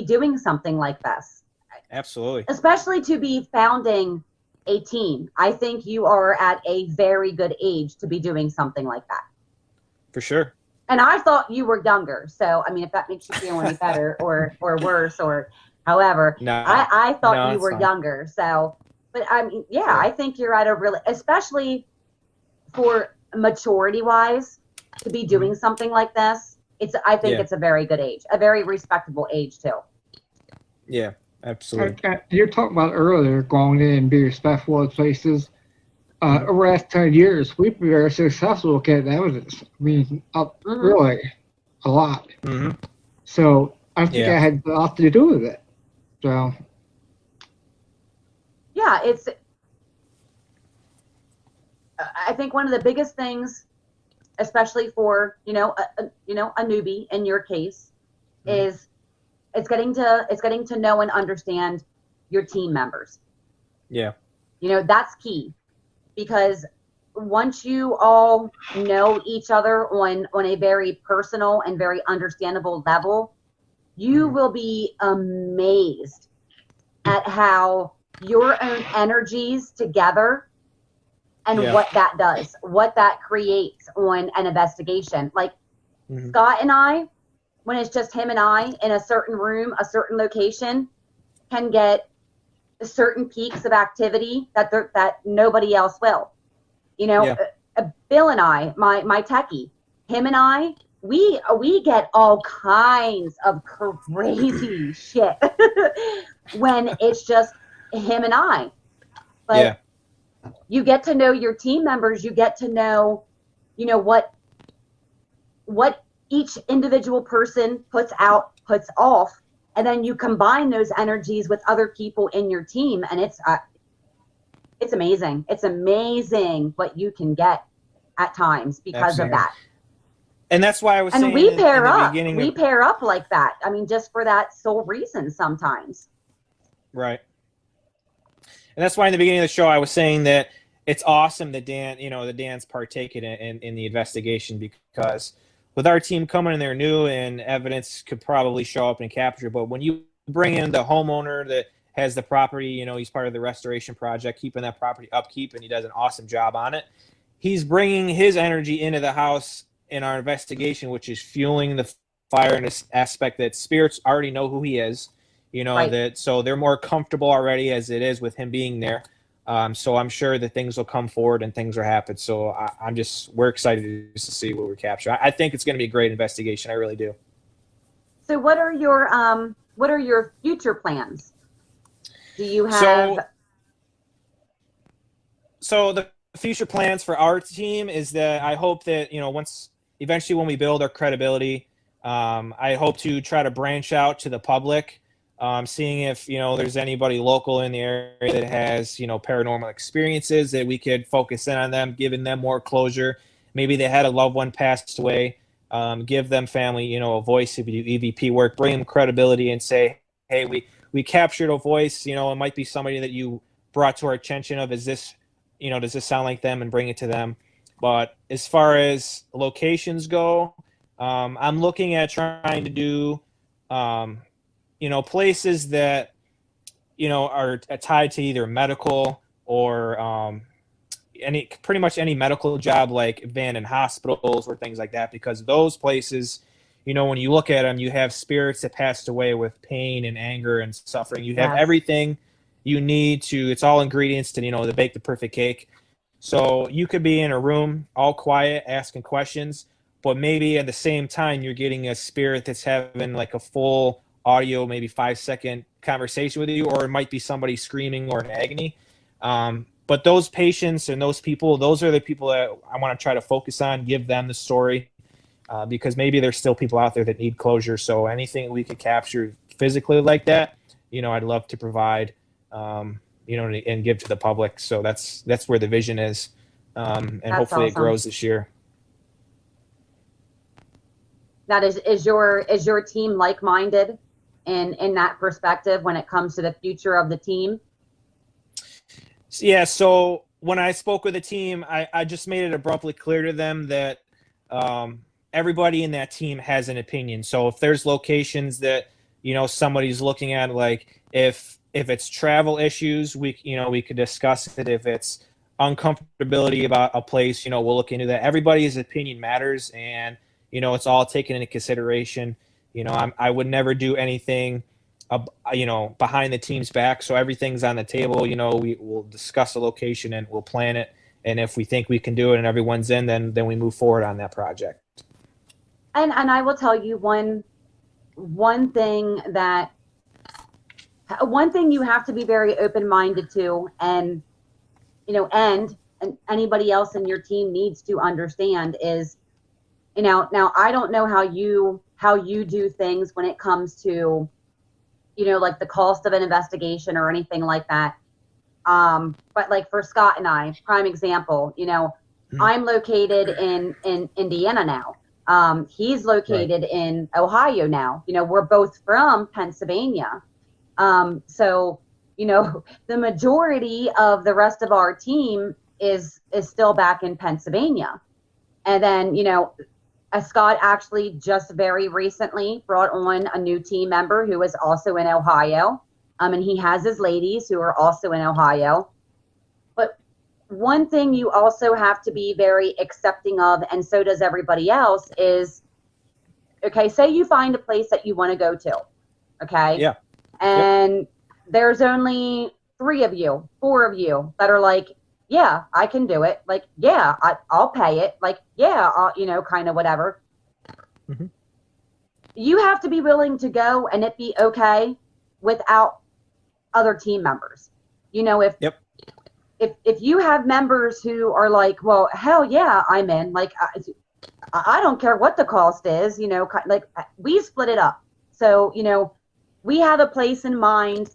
S1: doing something like this.
S2: Absolutely.
S1: Especially to be founding a team. I think you are at a very good age to be doing something like that.
S2: For sure.
S1: And I thought you were younger. So, I mean, if that makes you feel any better or worse or however, I thought you were younger. So, but I mean, I think you're at a really, especially for maturity wise, to be doing something like this. I think it's a very good age, a very respectable age too.
S2: Yeah. Absolutely.
S3: You're talking about earlier going in and be respectful of places. Over the last 10 years, we've been very successful at getting evidence. I mean, really, a lot.
S2: Mm-hmm.
S3: So I think I had a lot to do with it. So.
S1: Yeah, I think one of the biggest things, especially for a newbie in your case, is it's getting to know and understand your team members.
S2: Yeah.
S1: That's key, because once you all know each other on a very personal and very understandable level, you will be amazed at how your own energies together and what that does, what that creates on an investigation. Like Scott and I, when it's just him and I in a certain room, a certain location, can get certain peaks of activity that nobody else will. Bill and I, my techie, him and I, we get all kinds of crazy shit when it's just him and I. But you get to know your team members. You get to know, what each individual person puts out, puts off, and then you combine those energies with other people in your team, and it's amazing. It's amazing what you can get at times because of that.
S2: And that's why I was saying,
S1: and we pair up. We pair up like that. I mean, just for that sole reason sometimes.
S2: Right. And that's why in the beginning of the show I was saying that it's awesome that Dan's partaking in the investigation, because with our team coming in there new and evidence could probably show up and capture. But when you bring in the homeowner that has the property, he's part of the restoration project, keeping that property upkeep, and he does an awesome job on it. He's bringing his energy into the house in our investigation, which is fueling the fire in this aspect that spirits already know who he is, that so they're more comfortable already as it is with him being there. So I'm sure that things will come forward and things will happen. So we're excited to see what we capture. I think it's going to be a great investigation. I really do.
S1: So what are your future plans? Do you have?
S2: So the future plans for our team is that I hope that, once eventually when we build our credibility, I hope to try to branch out to the public. Seeing if, there's anybody local in the area that has, paranormal experiences that we could focus in on them, giving them more closure. Maybe they had a loved one passed away, give them family, a voice if you do EVP work, bring them credibility and say, hey, we captured a voice, it might be somebody that you brought to our attention of, is this does this sound like them, and bring it to them. But as far as locations go, I'm looking at trying to do, places that, are tied to either medical or pretty much any medical job, like abandoned hospitals or things like that, because those places, when you look at them, you have spirits that passed away with pain and anger and suffering. You have everything you need to, it's all ingredients to bake the perfect cake. So you could be in a room all quiet asking questions, but maybe at the same time you're getting a spirit that's having like a full audio, maybe 5-second conversation with you, or it might be somebody screaming or in agony. But those patients and those people, those are the people that I want to try to focus on, give them the story, because maybe there's still people out there that need closure. So anything we could capture physically like that, I'd love to provide, and give to the public. So that's where the vision is. And
S1: That's
S2: hopefully
S1: awesome.
S2: it grows this year.
S1: That is your team like-minded in that perspective when it comes to the future of the team?
S2: Yeah, so when I spoke with the team, I just made it abruptly clear to them that everybody in that team has an opinion. So if there's locations that, somebody's looking at, like if it's travel issues, we could discuss it. If it's uncomfortability about a place, we'll look into that. Everybody's opinion matters, and, it's all taken into consideration. I would never do anything behind the team's back. So everything's on the table. We will discuss the location and we'll plan it. And if we think we can do it and everyone's in, then we move forward on that project.
S1: And I will tell you one thing you have to be very open-minded to, and and anybody else in your team needs to understand is, now I don't know how you do things when it comes to, like the cost of an investigation or anything like that. But like for Scott and I, prime example, I'm located in Indiana now. He's located in Ohio now. We're both from Pennsylvania. So, the majority of the rest of our team is still back in Pennsylvania. And then, Scott actually just very recently brought on a new team member who is also in Ohio. And he has his ladies who are also in Ohio. But one thing you also have to be very accepting of, and so does everybody else, is, okay, say you find a place that you want to go to, okay?
S2: Yeah.
S1: And there's only 3 of you, 4 of you that are like, yeah, I can do it. Like, yeah, I'll pay it. Like, yeah, I'll, kind of whatever.
S2: Mm-hmm.
S1: You have to be willing to go and it be okay without other team members. If you have members who are like, well, hell yeah, I'm in. Like, I don't care what the cost is. Like we split it up. So we have a place in mind.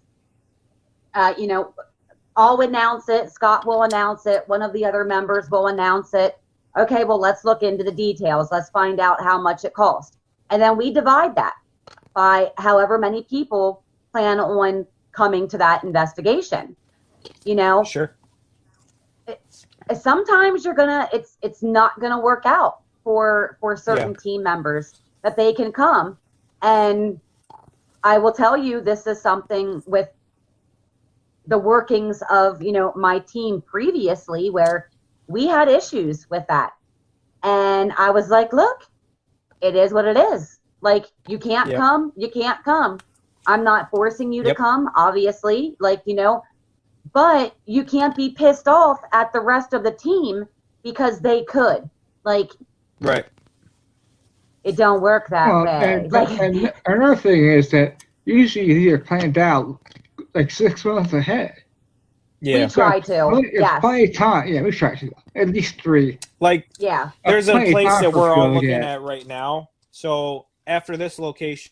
S1: I'll announce it. Scott will announce it. One of the other members will announce it. Okay, well, let's look into the details. Let's find out how much it costs. And then we divide that by however many people plan on coming to that investigation.
S2: Sure.
S1: Sometimes it's not gonna work out for certain team members that they can come. And I will tell you, this is something with the workings of, my team previously, where we had issues with that. And I was like, look, it is what it is. Like, you can't come, you can't come. I'm not forcing you to come, obviously, but you can't be pissed off at the rest of the team because they could. Like,
S2: right.
S1: It don't work that way.
S3: And another thing is that usually you're planned out like 6 months ahead.
S2: Yeah.
S1: We try to.
S3: It's plenty of time. Yeah, we try to. At least 3.
S2: Like, there's a place that we're all looking at right now. So after this location,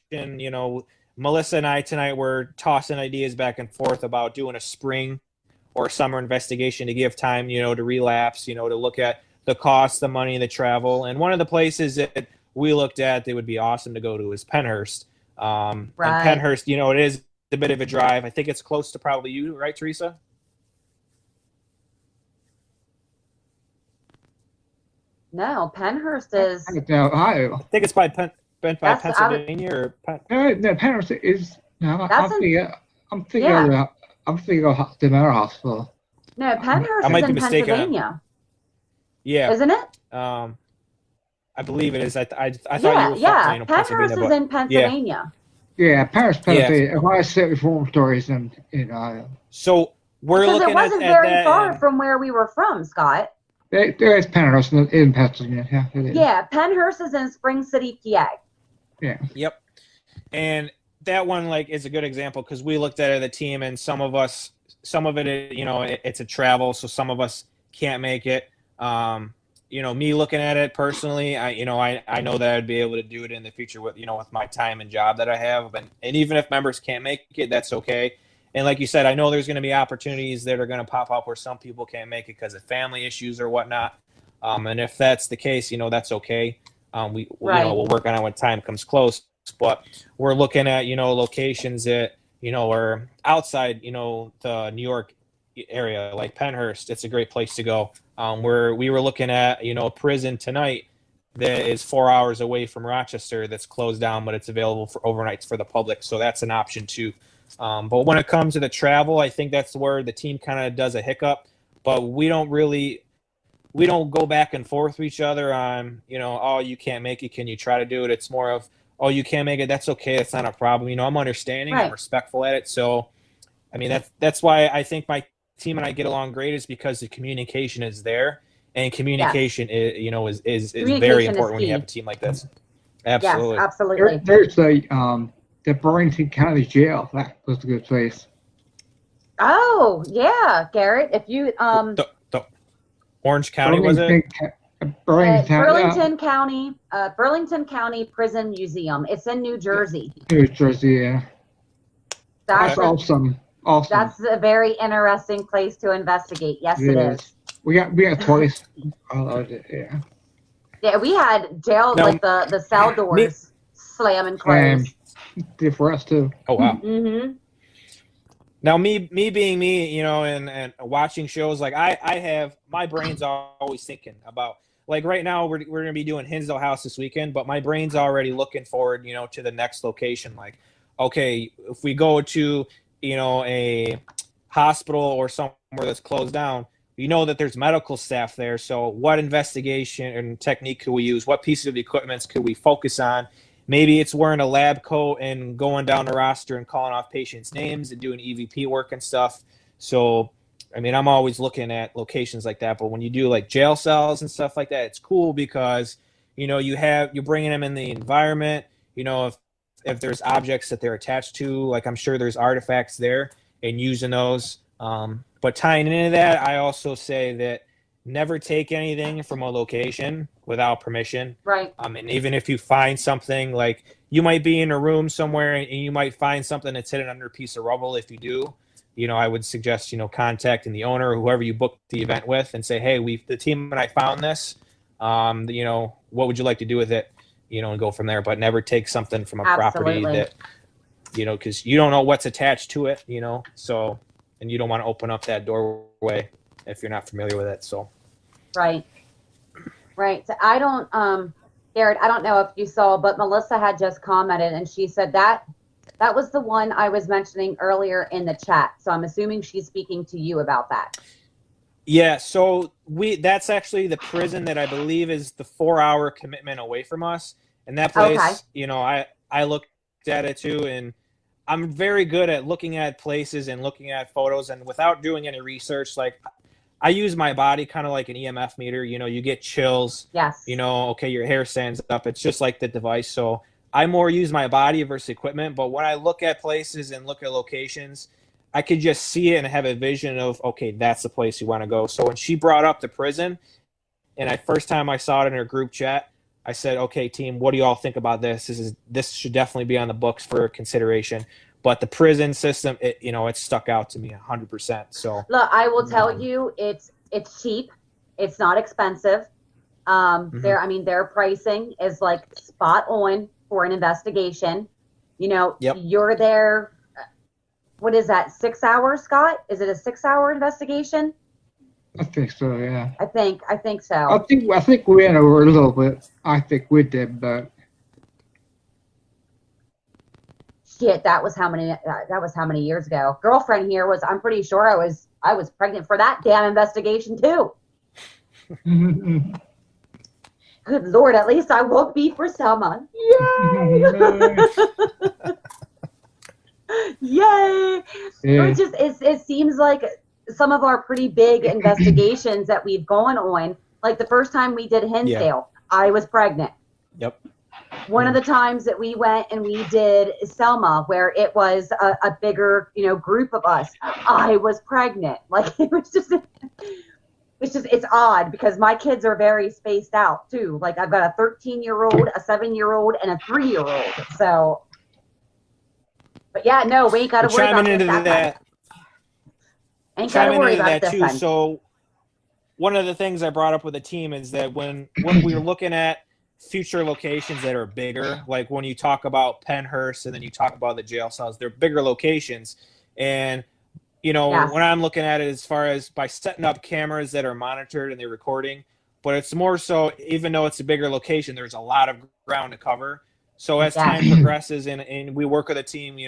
S2: Melissa and I tonight were tossing ideas back and forth about doing a spring or summer investigation to give time, to relapse, to look at the cost, the money, the travel. And one of the places that we looked at that would be awesome to go to is Pennhurst. And Pennhurst, it is a bit of a drive. I think it's close to probably you, right, Teresa?
S1: No, Penhurst is.
S3: It's in Ohio.
S2: I think it's by
S1: That's-
S2: Pennsylvania or
S3: No, Penrose is. No,
S1: That's
S3: I'm thinking
S1: yeah.
S3: of the Mental Hospital.
S1: No, Penhurst
S2: I might
S1: is
S2: be
S1: in
S2: mistaken.
S1: Pennsylvania,
S2: Yeah,
S1: isn't it?
S2: I believe it is. I thought
S1: Yeah,
S2: you were
S1: yeah.
S2: from
S1: Penhurst
S2: Pennsylvania,
S1: is in Pennsylvania.
S3: Yeah, Paris,
S2: Yeah.
S3: Pennsylvania. Ohio State Reformatories in Ohio.
S2: So we're
S1: Because it
S2: looking
S1: wasn't
S2: at
S1: very
S2: that.
S1: far from where we were from, Scott.
S3: There is Penrose in Pennsylvania. Yeah, it is.
S1: Yeah, Penhurst is in Spring City, PA.
S3: Yeah.
S2: Yep. And that one is a good example because we looked at it as a team, and some of it, it's a travel, so some of us can't make it. Me looking at it personally, I know that I'd be able to do it in the future with my time and job that I have, and even if members can't make it, that's okay. And like you said, I know there's going to be opportunities that are going to pop up where some people can't make it because of family issues or whatnot. And if that's the case, that's okay. We'll work on it when time comes close. But we're looking at locations that are outside the New York area, like Penhurst. It's a great place to go. Where we were looking at a prison tonight that is 4 hours away from Rochester that's closed down, but it's available for overnights for the public. So that's an option too. But when it comes to the travel, I think that's where the team kind of does a hiccup. But we don't go back and forth with each other on, oh, you can't make it. Can you try to do it? It's more of, oh, you can't make it. That's okay. It's not a problem. I'm understanding.
S1: Right.
S2: I'm respectful at it. So, I mean, that's why I think my team and I get along great is because the communication is there, and communication is very important when you have a team like this. Absolutely.
S1: Yes, absolutely.
S3: There's the Burlington County Jail. That was a good place.
S1: Oh, yeah, Garrett. If you
S2: The Orange County, was it?
S3: Burlington
S1: County Prison Museum. It's in New Jersey.
S3: New Jersey, yeah. That's
S1: That's
S3: awesome.
S1: That's a very interesting place to investigate. Yes, it is.
S3: We got twice. I loved it. Yeah.
S1: Yeah, we had jail
S2: Now,
S1: the cell doors slam and close.
S3: Did for us too.
S2: Oh wow.
S1: Mm-hmm.
S2: Now, me being me, and watching shows, like I have, my brain's always thinking about, like right now we're going to be doing Hinsdale House this weekend, but my brain's already looking forward, to the next location. Like, okay, if we go to, a hospital or somewhere that's closed down, that there's medical staff there. So what investigation and technique could we use? What pieces of equipment could we focus on? Maybe it's wearing a lab coat and going down the roster and calling off patients' names and doing EVP work and stuff. So, I mean, I'm always looking at locations like that. But when you do like jail cells and stuff like that, it's cool because, you're bringing them in the environment. If there's objects that they're attached to, like I'm sure there's artifacts there and using those. But tying into that, I also say that never take anything from a location without permission.
S1: Right.
S2: And even if you find something, like you might be in a room somewhere and you might find something that's hidden under a piece of rubble. If you do, I would suggest, contacting the owner or whoever you booked the event with and say, hey, the team and I found this, what would you like to do with it? And go from there, but never take something from a property that, because you don't know what's attached to it, so, and you don't want to open up that doorway if you're not familiar with it. So.
S1: Right. So I don't, Garrett, I don't know if you saw, but Melissa had just commented and she said that was the one I was mentioning earlier in the chat. So I'm assuming she's speaking to you about that.
S2: Yeah, so that's actually the prison that I believe is the 4-hour commitment away from us. And that place,
S1: Okay.
S2: I looked at it too, and I'm very good at looking at places and looking at photos, and without doing any research, like I use my body kind of like an EMF meter. You get chills.
S1: Yes.
S2: Okay, your hair stands up. It's just like the device. So I more use my body versus equipment. But when I look at places and look at locations, I could just see it and have a vision of, okay, that's the place you want to go. So when she brought up the prison, and first time I saw it in her group chat, I said, okay, team, what do you all think about this? This should definitely be on the books for consideration. But the prison system, it stuck out to me 100%. So
S1: look, I will tell you, it's cheap. It's not expensive. Their pricing is like spot on for an investigation.
S2: Yep.
S1: You're there. What is that? 6 hours, Scott? Is it a 6-hour investigation?
S3: I think so. Yeah.
S1: I think so.
S3: I think we went over a little bit. I think we did, but
S1: Shit, that was how many years ago. Girlfriend here was, I'm pretty sure I was pregnant for that damn investigation too. Good Lord, at least I won't be for Selma. Yay! Yay!
S3: Yeah.
S1: It seems like some of our pretty big investigations that we've gone on, like the first time we did Hinsdale, I was pregnant.
S2: Yep.
S1: One of the times that we went and we did Selma, where it was a bigger, group of us, I was pregnant. Like it's odd because my kids are very spaced out too. Like I've got a 13-year-old, a 7-year-old, and a 3-year-old. So, but yeah, no, we ain't got to worry about this that time. Ain't got to worry about it this time.
S2: So one of the things I brought up with the team is that when we were looking at future locations that are bigger, like when you talk about Pennhurst and then you talk about the jail cells, they're bigger locations. And,
S1: Yes.
S2: when I'm looking at it as far as by setting up cameras that are monitored and they're recording, but it's more so, even though it's a bigger location, there's a lot of ground to cover. So as time progresses and we work with a team,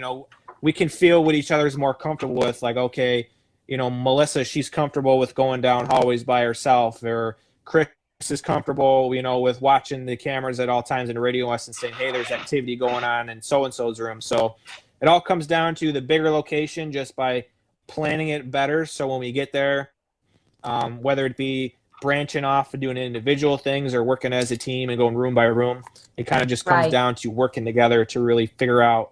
S2: we can feel what each other's more comfortable with. Like, okay, Melissa, she's comfortable with going down hallways by herself, or Chris is comfortable, with watching the cameras at all times and radio us and saying, hey, there's activity going on in so-and-so's room. So it all comes down to the bigger location just by planning it better. So when we get there, whether it be branching off and doing individual things or working as a team and going room by room, it kind of just comes down to working together to really figure out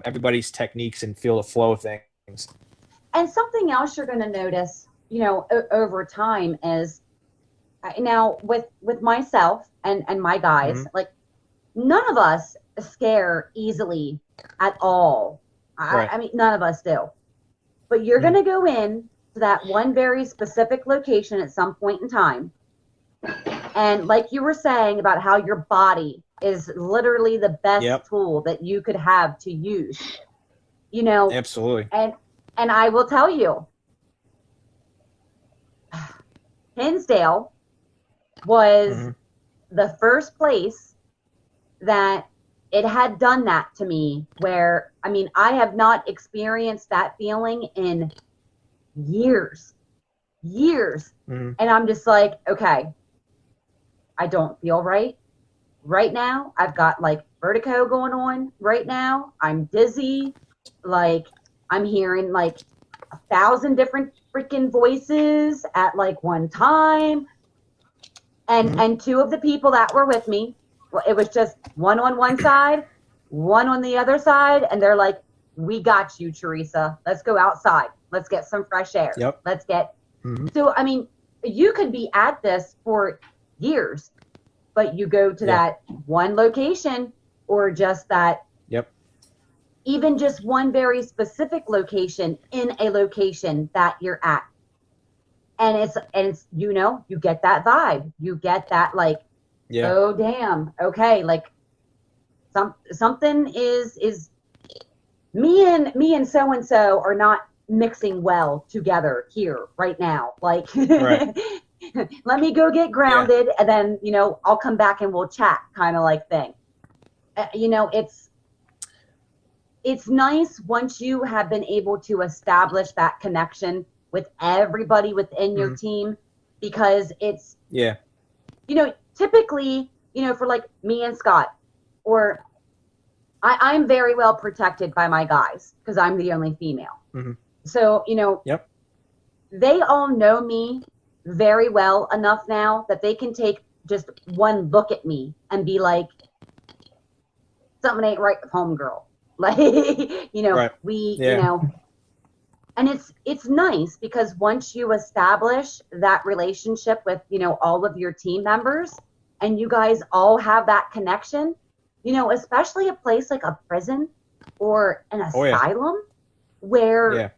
S2: everybody's techniques and feel the flow of things.
S1: And something else you're going to notice, over time is, now with myself and my guys, like none of us scare easily at all. I mean, none of us do. But you're going to go in to that one very specific location at some point in time. And like you were saying about how your body is literally the best tool that you could have to use,
S2: Absolutely.
S1: And I will tell you, Hinsdale was the first place that it had done that to me, where, I mean, I have not experienced that feeling in years. And I'm just like, okay, I don't feel right now. I've got like vertigo going on right now. I'm dizzy. Like I'm hearing like 1,000 different freaking voices at like one time. And two of the people that were with me, well, it was just one on one side, one on the other side. And they're like, we got you, Teresa. Let's go outside. Let's get some fresh air.
S2: Yep.
S1: Let's get. So, I mean, you could be at this for years, but you go to that one location or just that. Even just one very specific location in a location that you're at. And it's you get that vibe. You get that like, oh damn, okay, like something is me and so and so are not mixing well together here right now. Like let me go get grounded and then, I'll come back and we'll chat kind of like thing. It's nice once you have been able to establish that connection with everybody within your team, because it's, typically, for like me and Scott, or I'm very well protected by my guys because I'm the only female. So, they all know me very well enough now that they can take just one look at me and be like, something ain't right with homegirl. Like, and it's nice because once you establish that relationship with, all of your team members and you guys all have that connection, especially a place like a prison or an asylum where,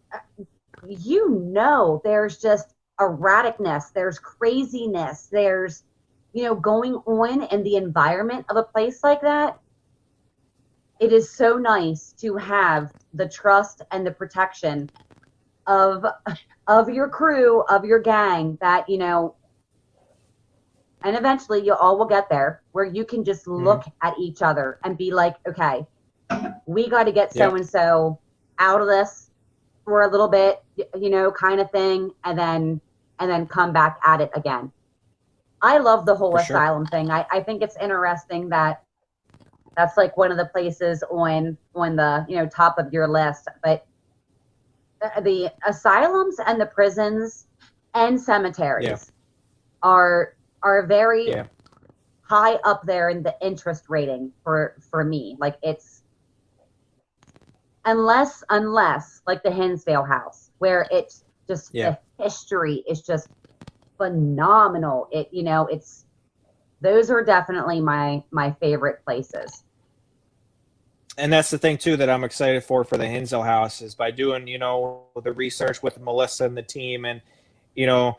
S1: there's just erraticness, there's craziness, there's, going on in the environment of a place like that. It is so nice to have the trust and the protection of your crew, of your gang, that, you know, and eventually you all will get there, where you can just look at each other and be like, okay, we got to get so and so out of this for a little bit, you know, kind of thing, and then come back at it again. I love the whole asylum thing. I think it's interesting that that's like one of the places on the, you know, top of your list. But the asylums and the prisons and cemeteries are very high up there in the interest rating for me. Like, it's unless like the Hinsdale house, where it's just the history is just phenomenal. It, you know, it's, those are definitely my favorite places.
S2: And that's the thing too that I'm excited for the Hinsdale house, is by doing, you know, the research with Melissa and the team, and, you know,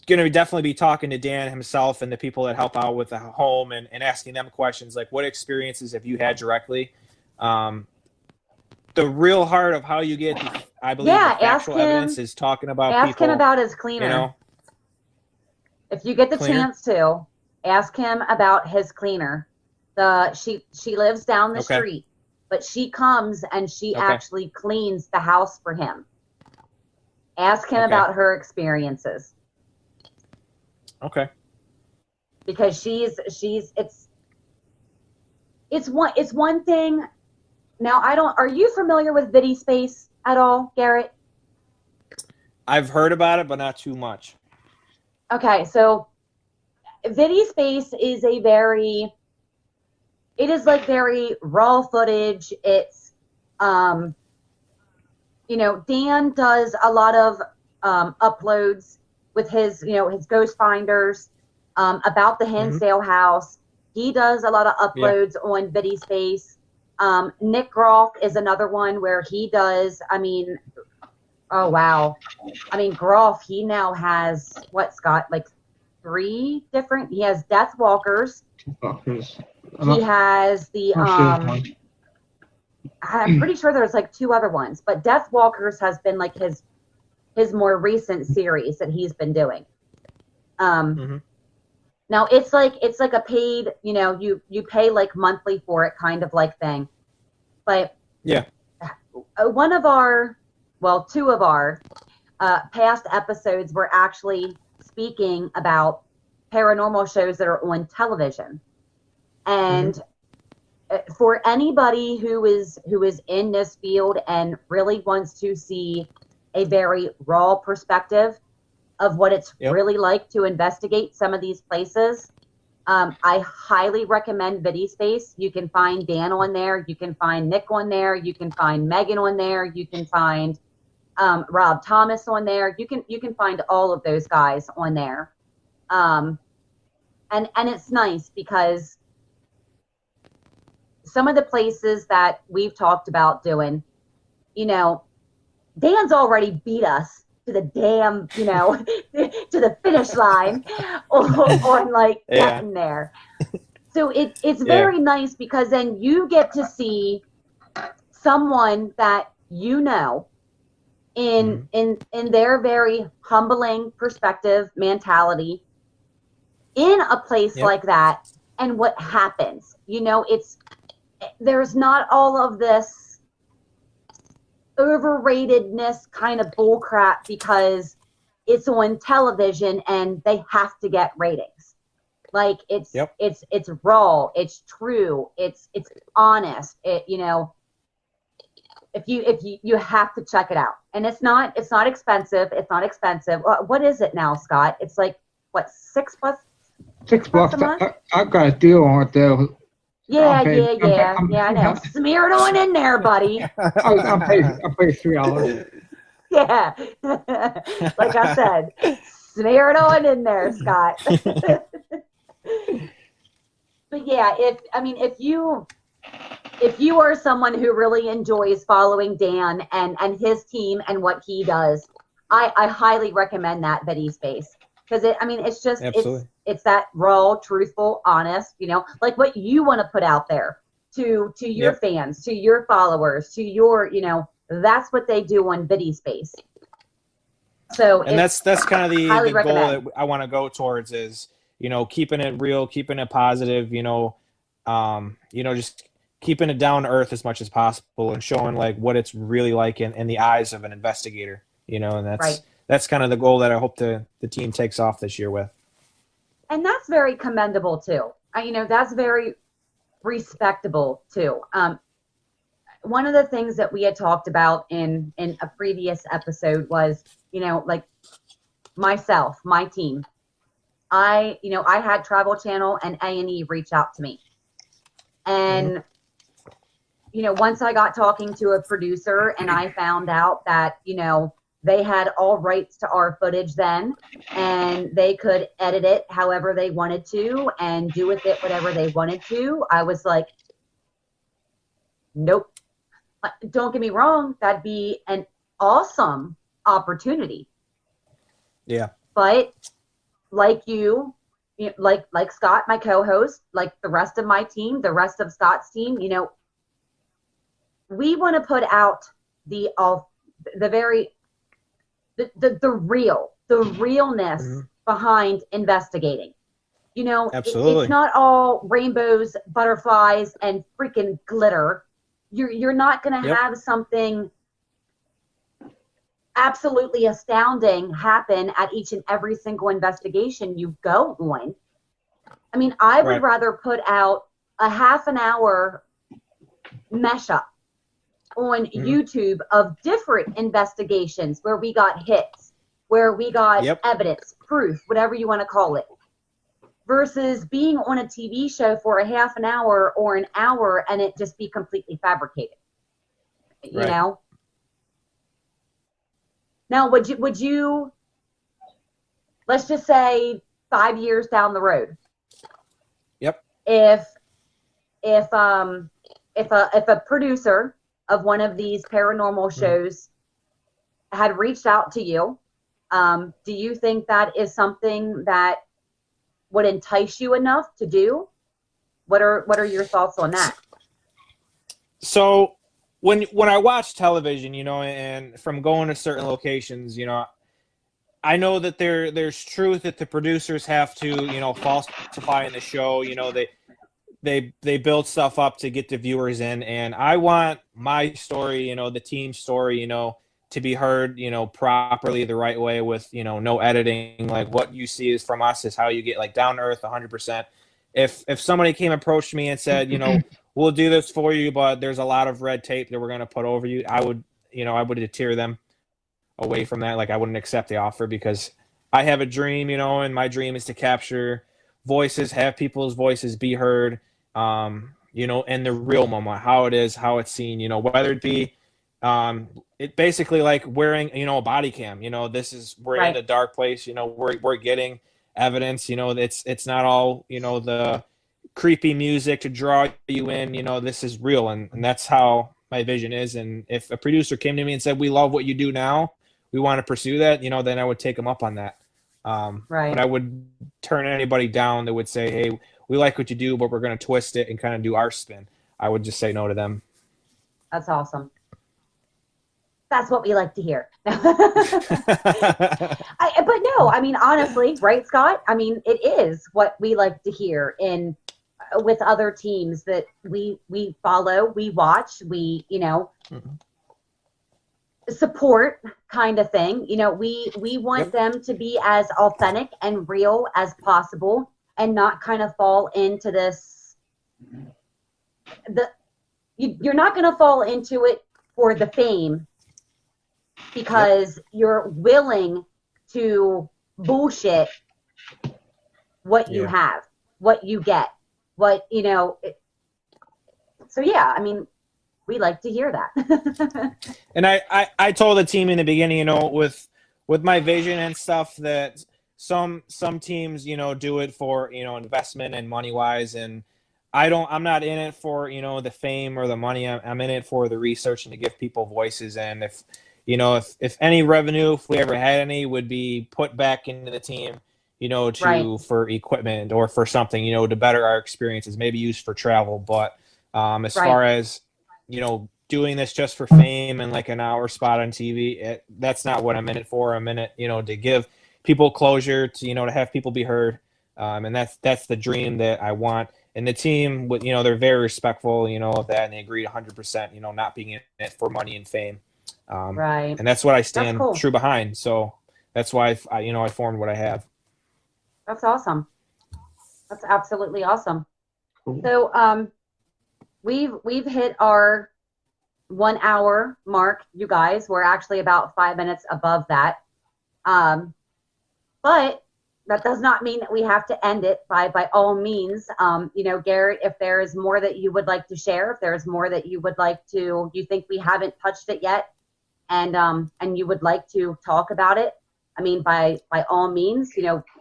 S2: going to definitely be talking to Dan himself and the people that help out with the home, and asking them questions like, what experiences have you had directly? The real heart of how you get, I believe, the factual evidence is talking about people.
S1: Ask him about his cleaner.
S2: You know,
S1: if you get the chance to, ask him about his cleaner. She lives down the street, but she comes and she actually cleans the house for him. Ask him about her experiences.
S2: Okay.
S1: Because it's one thing. Now, are you familiar with Vidi Space at all, Garrett?
S2: I've heard about it, but not too much.
S1: Okay, so Vidi Space is very raw footage. It's, you know, Dan does a lot of uploads with his, you know, his ghost finders about the Hinsdale house. He does a lot of uploads on Vidi Space. Nick Groff is another one where he does, I mean, oh wow. I mean, Groff, he now has, what, Scott, like 3 different, he has Death Walkers. He has the, I'm pretty sure there's like 2 other ones, but Death Walkers has been like his more recent series that he's been doing. Now it's like a paid, you know, you pay like monthly for it, kind of like thing. But one of our, well, 2 of our past episodes were actually speaking about paranormal shows that are on television. And for anybody who is in this field and really wants to see a very raw perspective of what it's really like to investigate some of these places, I highly recommend Vidi Space. You can find Dan on there. You can find Nick on there. You can find Megan on there. You can find Rob Thomas on there. You can find all of those guys on there. And it's nice because some of the places that we've talked about doing, you know, Dan's already beat us to the damn, you know, to the finish line on like getting there. So it's very nice because then you get to see someone that you know in their very humbling perspective, mentality, in a place like that, and what happens. You know, there's not all of this overratedness kind of bullcrap because it's on television and they have to get ratings. Like it's raw, it's true, it's honest. It, you know, if you have to check it out, and it's not expensive. It's not expensive. What is it now, Scott? It's like what, $6 a month?
S3: I've got a deal on it though.
S1: Yeah, I know. Smear it on in there, buddy.
S3: I'll pay $3.
S1: Yeah. Like I said, smear it on in there, Scott. But yeah, if you are someone who really enjoys following Dan and his team and what he does, I highly recommend that Vidi Space. Because it's just it's that raw, truthful, honest, you know, like what you want to put out there to your fans, to your followers, to your, you know, that's what they do on Vidi Space. So
S2: And that's kind of the
S1: highly
S2: goal
S1: recommend.
S2: that I want to go towards is, keeping it real, keeping it positive, just keeping it down to earth as much as possible and showing like what it's really like in the eyes of an investigator, and
S1: Right.
S2: that's kind of the goal that I hope the team takes off this year with.
S1: And that's very commendable too. That's very respectable too. One of the things that we had talked about in a previous episode was, like myself, my team. I had Travel Channel and A&E reach out to me. And, once I got talking to a producer and I found out that, they had all rights to our footage then, and they could edit it however they wanted to and do with it whatever they wanted to, I was like, nope. Don't get me wrong, that'd be an awesome opportunity.
S2: Yeah.
S1: But like like Scott, my co-host, like the rest of my team, the rest of Scott's team, we want to put out the realness behind investigating.
S2: Absolutely.
S1: It's not all rainbows, butterflies, and freaking glitter. You're not going to have something absolutely astounding happen at each and every single investigation you go on. I mean, I would rather put out a half an hour mesh up on YouTube of different investigations where we got hits, where we got evidence, proof, whatever you want to call it, versus being on a TV show for a half an hour or an hour and it just be completely fabricated. You know? Now, would you, let's just say 5 years down the road.
S2: Yep.
S1: If a producer of one of these paranormal shows had reached out to you, do you think that is something that would entice you enough to do? What are your thoughts on that?
S2: So when I watch television, and from going to certain locations, I know that there's truth that the producers have to, falsify in the show. They build stuff up to get the viewers in, and I want my story, the team story, to be heard, properly the right way with, no editing. Like what you see is from us is how you get like down to earth 100%. If somebody approached me and said, we'll do this for you, but there's a lot of red tape that we're going to put over you, I would deter them away from that. Like I wouldn't accept the offer because I have a dream, and my dream is to capture voices, have people's voices be heard, in the real moment, how it is, how it's seen, whether it be, it basically like wearing, a body cam, we're in a dark place, we're getting evidence, it's not all, the creepy music to draw you in, this is real. And that's how my vision is. And if a producer came to me and said, we love what you do now, we want to pursue that, then I would take them up on that. But I would turn anybody down that would say, hey, we like what you do, but we're going to twist it and kind of do our spin. I would just say no to them.
S1: That's awesome. That's what we like to hear. But no, I mean, honestly, right, Scott? I mean, it is what we like to hear with other teams that we follow, we watch, we, support kind of thing. We want them to be as authentic and real as possible and not kind of fall into this. You're not going to fall into it for the fame because you're willing to bullshit what you have, what you get, so yeah, I mean, we like to hear that.
S2: And I told the team in the beginning, with my vision and stuff, that some teams, do it for, investment and money wise. And I'm not in it for, the fame or the money. I'm in it for the research and to give people voices. And if any revenue, if we ever had any, would be put back into the team, for equipment or for something, to better our experiences, maybe used for travel. But as far as, doing this just for fame and like an hour spot on TV. That's not what I'm in it for. I'm in it, to give people closure, to to have people be heard, and that's the dream that I want. And the team, they're very respectful, of that, and they agreed 100%, not being in it for money and fame.
S1: Right.
S2: And that's what I stand
S1: cool.
S2: true behind. So that's why I formed what I have.
S1: That's awesome. That's absolutely awesome.
S3: Cool.
S1: So we've hit our 1 hour mark, you guys. We're actually about 5 minutes above that. But that does not mean that we have to end it by all means. Garrett, if there is more that you would like to share, if there's more that you think we haven't touched it yet, and you would like to talk about it, I mean, by all means,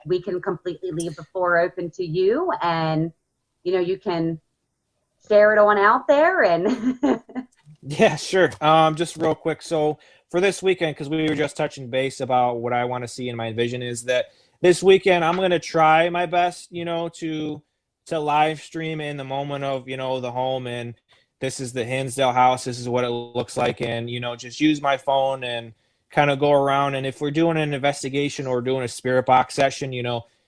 S1: we can completely leave the floor open to you, and you can share it on out there. And
S2: Yeah, sure. Just real quick. So for this weekend, because we were just touching base about what I want to see in my vision, is that this weekend I'm going to try my best, to live stream in the moment of, the home, and this is the Hinsdale house. This is what it looks like, and just use my phone and kind of go around. And if we're doing an investigation or doing a spirit box session,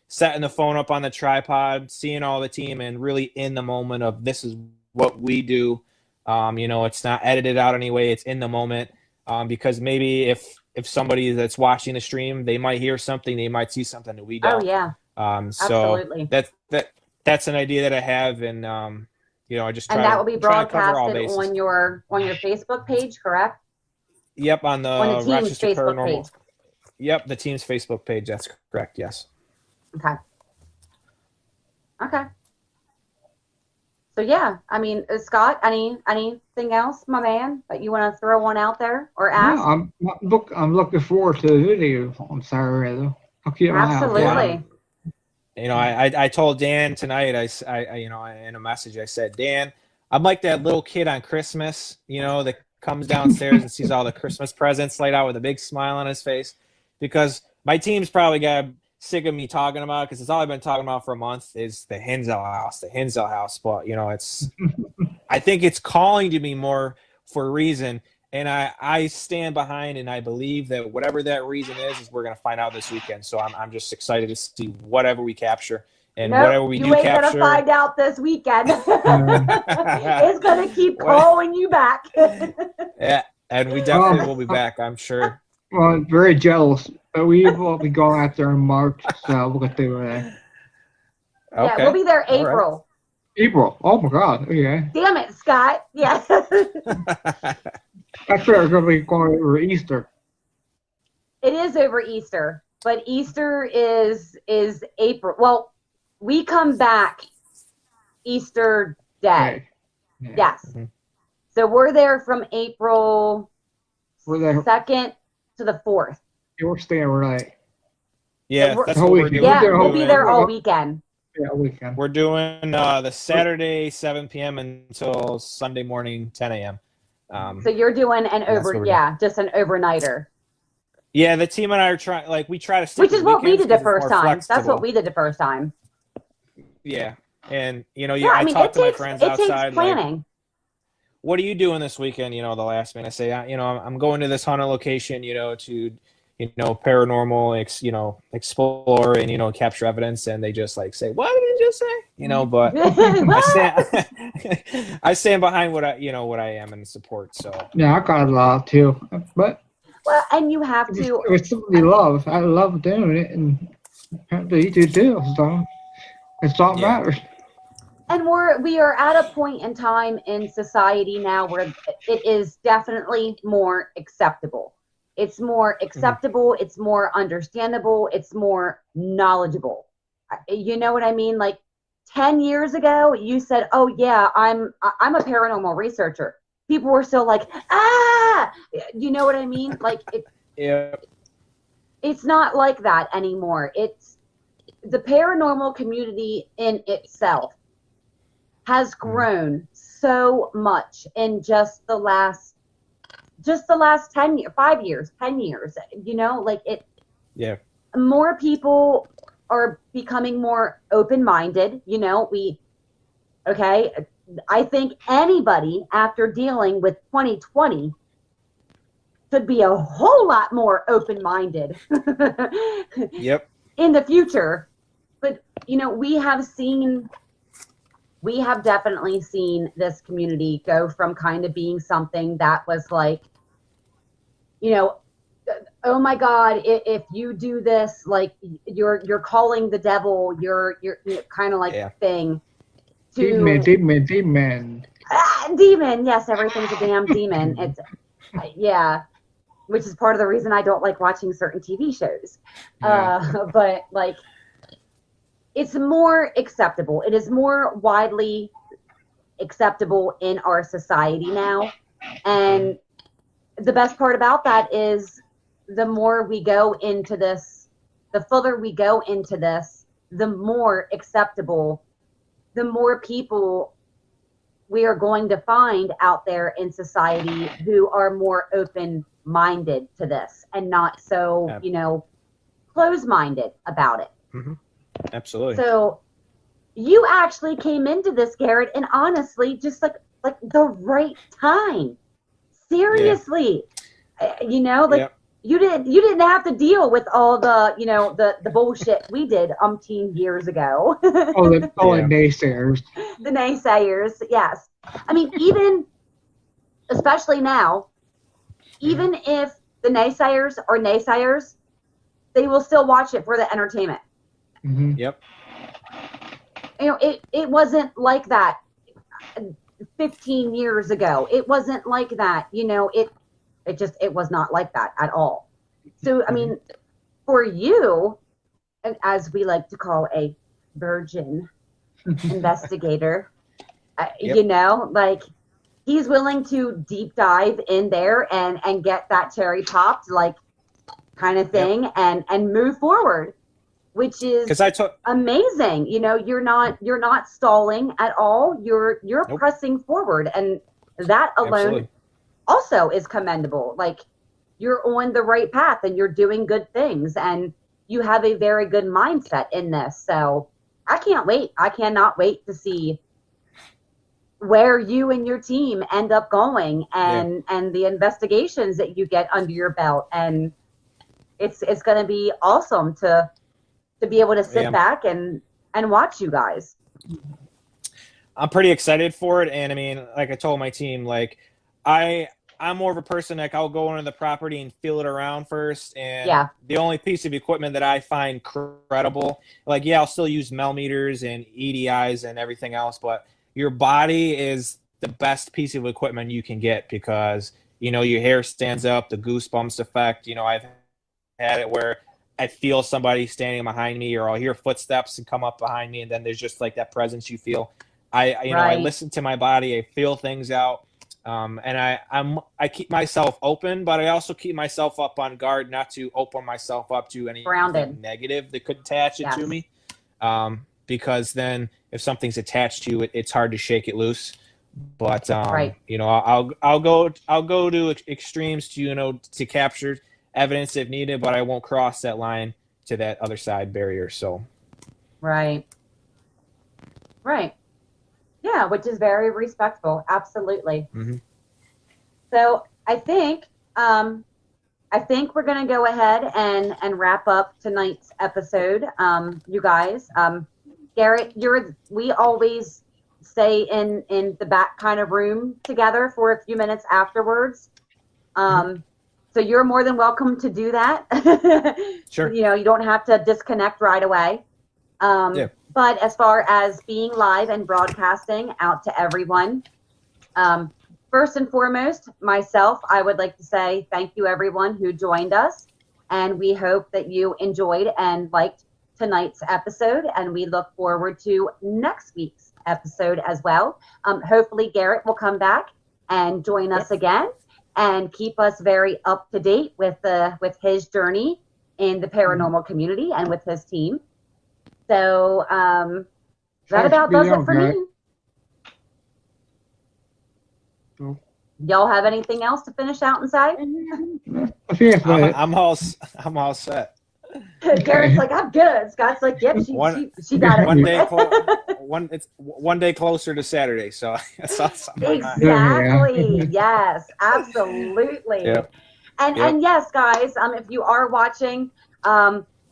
S2: setting the phone up on the tripod, seeing all the team, and really in the moment of this is what we do. It's not edited out anyway. It's in the moment, because maybe if somebody that's watching the stream, they might hear something, they might see something that we don't.
S1: Oh yeah.
S2: So
S1: absolutely.
S2: That's an idea that I have, and I just try.
S1: And that will be
S2: to cover all
S1: broadcasted
S2: bases.
S1: on your Facebook page, correct?
S2: Yep, on the
S1: On the team's
S2: Rochester
S1: Facebook
S2: Paranormal.
S1: page.
S2: Yep, the team's Facebook page. That's correct. Yes.
S1: Okay. So yeah, I mean, Scott, anything else, my man, that you want to throw one out there or ask?
S3: No, I'm looking forward to the video on Saturday, though. I'll keep my eye out.
S1: Absolutely.
S2: I told Dan tonight. In a message, I said, Dan, I'm like that little kid on Christmas, that comes downstairs and sees all the Christmas presents laid out with a big smile on his face, because my team's probably got sick of me talking about it, because it's all I've been talking about for a month is the Hinsdale house. But it's I think it's calling to me more for a reason, and I stand behind, and I believe that whatever that reason is we're going to find out this weekend. So I'm just excited to see whatever we capture, and whatever we do capture. You ain't
S1: gonna find out this weekend. It's gonna keep calling you back.
S2: Yeah, and we definitely will be back, I'm sure.
S3: Well, I'm very jealous, but we will be going out there in March, so we'll get there.
S2: Okay.
S1: Yeah, we'll be there April.
S3: Right. April. Oh my God. Okay.
S1: Damn it, Scott. Yeah.
S3: Actually, we're going to be going over Easter.
S1: It is over Easter, but Easter is April. Well, we come back Easter Day.
S3: Yeah.
S1: Yes.
S2: Mm-hmm.
S1: So we're there from April
S3: We're there.
S1: 2nd to the 4th.
S3: Yeah, we're staying overnight.
S2: Yeah,
S3: We're-
S2: that's what we're doing.
S1: Yeah,
S3: We're
S1: we'll be there all weekend.
S3: Yeah, weekend.
S2: We're doing the Saturday 7 p.m. until Sunday morning 10 a.m.
S1: So you're doing just an overnighter.
S2: Yeah, the team and I are trying. We try to stick.
S1: Which is what we did the
S2: because it's more
S1: first time.
S2: flexible.
S1: That's what we did the first time.
S2: Yeah, and
S1: I mean,
S2: talk to my friends outside.
S1: It takes planning.
S2: What are you doing this weekend? The last minute. I say, I'm going to this haunted location. To paranormal, explore and capture evidence, and they just say, "What did you just say?" But I stand behind what I am and support. So
S3: yeah, I got a lot too, but
S1: well, and you have to.
S3: It's something you love. I love doing it, and apparently you do too. So it's all matters.
S1: And we are at a point in time in society now where it is definitely more acceptable. It's more acceptable. Mm-hmm. It's more understandable. It's more knowledgeable. You know what I mean? 10 years ago, you said, "Oh yeah, I'm a paranormal researcher." People were still like, "Ah," you know what I mean? It's not like that anymore. It's the paranormal community in itself has grown so much in just the last 10 years, 5 years, 10 years,
S2: Yeah.
S1: More people are becoming more open-minded. I think anybody after dealing with 2020 should be a whole lot more open-minded
S2: Yep.
S1: in the future. But, you know, we have definitely seen this community go from kind of being something that was like, you know, oh my God, if you do this, like you're calling the devil, you're kind of like thing. To
S3: Demon.
S1: Demon, yes, everything's a damn demon. It's which is part of the reason I don't like watching certain TV shows. But like, it's more acceptable. It is more widely acceptable in our society now, and the best part about that is the more we go into this, the further we go into this, the more acceptable, the more people we are going to find out there in society who are more open-minded to this and not so, you know, closed-minded about it.
S2: Mm-hmm. Absolutely.
S1: So you actually came into this, Garrett, and honestly, just like the right time. Seriously, you know, like you didn't have to deal with all the, you know, the bullshit we did umpteen years ago.
S3: the naysayers.
S1: The naysayers, yes. I mean, even especially now, even if the naysayers are naysayers, they will still watch it for the entertainment.
S3: Mm-hmm.
S2: Yep.
S1: You know, it wasn't like that 15 years ago. It wasn't like that. You know, it was not like that at all. So, I mean, for you, and as we like to call a virgin investigator, you know, like he's willing to deep dive in there and get that cherry popped, like kind of thing, and move forward, which is amazing. You know, you're not stalling at all. You're pressing forward, and that alone also is commendable. Like, you're on the right path and you're doing good things, and you have a very good mindset in this. So I can't wait. I cannot wait to see where you and your team end up going, and the investigations that you get under your belt. And it's going to be awesome to be able to sit back and watch you guys.
S2: I'm pretty excited for it. And I mean, like I told my team, like I'm more of a person, like I'll go into the property and feel it around first. And the only piece of equipment that I find credible, like, I'll still use millimeters and EDIs and everything else, but your body is the best piece of equipment you can get, because, you know, your hair stands up, the goosebumps effect. You know, I've had it where I feel somebody standing behind me, or I'll hear footsteps and come up behind me, and then there's just like that presence you feel. I listen to my body, I feel things out. And I keep myself open, but I also keep myself up on guard not to open myself up to anything negative that could attach it to me. Because then if something's attached to you, it's hard to shake it loose. But you know, I'll go to extremes to, you know, to capture evidence if needed, but I won't cross that line to that other side barrier. So
S1: right. Yeah, which is very respectful. Absolutely.
S2: Mm-hmm.
S1: So I think we're going to go ahead and wrap up tonight's episode. You guys, Garrett, we always stay in the back kind of room together for a few minutes afterwards. So you're more than welcome to do that.
S2: Sure.
S1: You know, you don't have to disconnect right away. But as far as being live and broadcasting out to everyone, first and foremost, myself, I would like to say thank you, everyone who joined us. And we hope that you enjoyed and liked tonight's episode. And we look forward to next week's episode as well. Hopefully, Garrett will come back and join us again and keep us very up to date with his journey in the paranormal community and with his team. So that about does it for me. Y'all have anything else to finish out and say?
S2: I'm all set.
S1: Garrett's like, I'm good. Scott's like, yep, she got it.
S2: One day closer to Saturday, so I saw something.
S1: Exactly. Yes, absolutely.
S2: Yep.
S1: And yes, guys, if you are watching,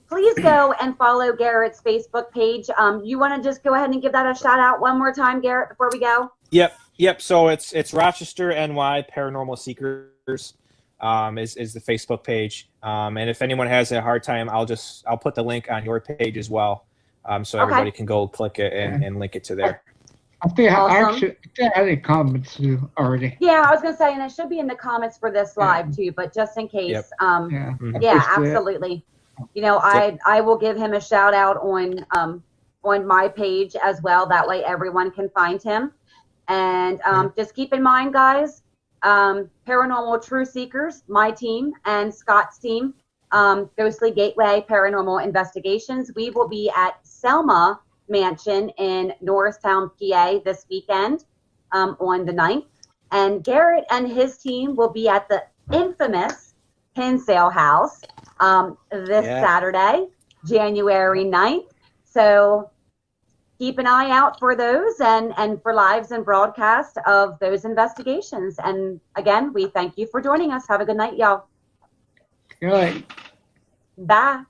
S1: please go and follow Garrett's Facebook page. You want to just go ahead and give that a shout out one more time, Garrett, before we go?
S2: Yep. So it's Rochester NY Paranormal Seekers is the Facebook page. And if anyone has a hard time, I'll put the link on your page as well, so everybody can go click it and link it to there.
S3: I think I had any comments too already.
S1: Yeah, I was gonna say, and it should be in the comments for this live too, but just in case. Yeah, absolutely. You know, I will give him a shout out on my page as well. That way everyone can find him. And just keep in mind, guys, Paranormal True Seekers, my team, and Scott's team, Ghostly Gateway Paranormal Investigations, we will be at Selma Mansion in Norristown, PA this weekend on the 9th. And Garrett and his team will be at the infamous Pin Sale House this Saturday, January 9th. So keep an eye out for those and for lives and broadcasts of those investigations. And again, we thank you for joining us. Have a good night, y'all.
S3: Good night.
S1: Bye.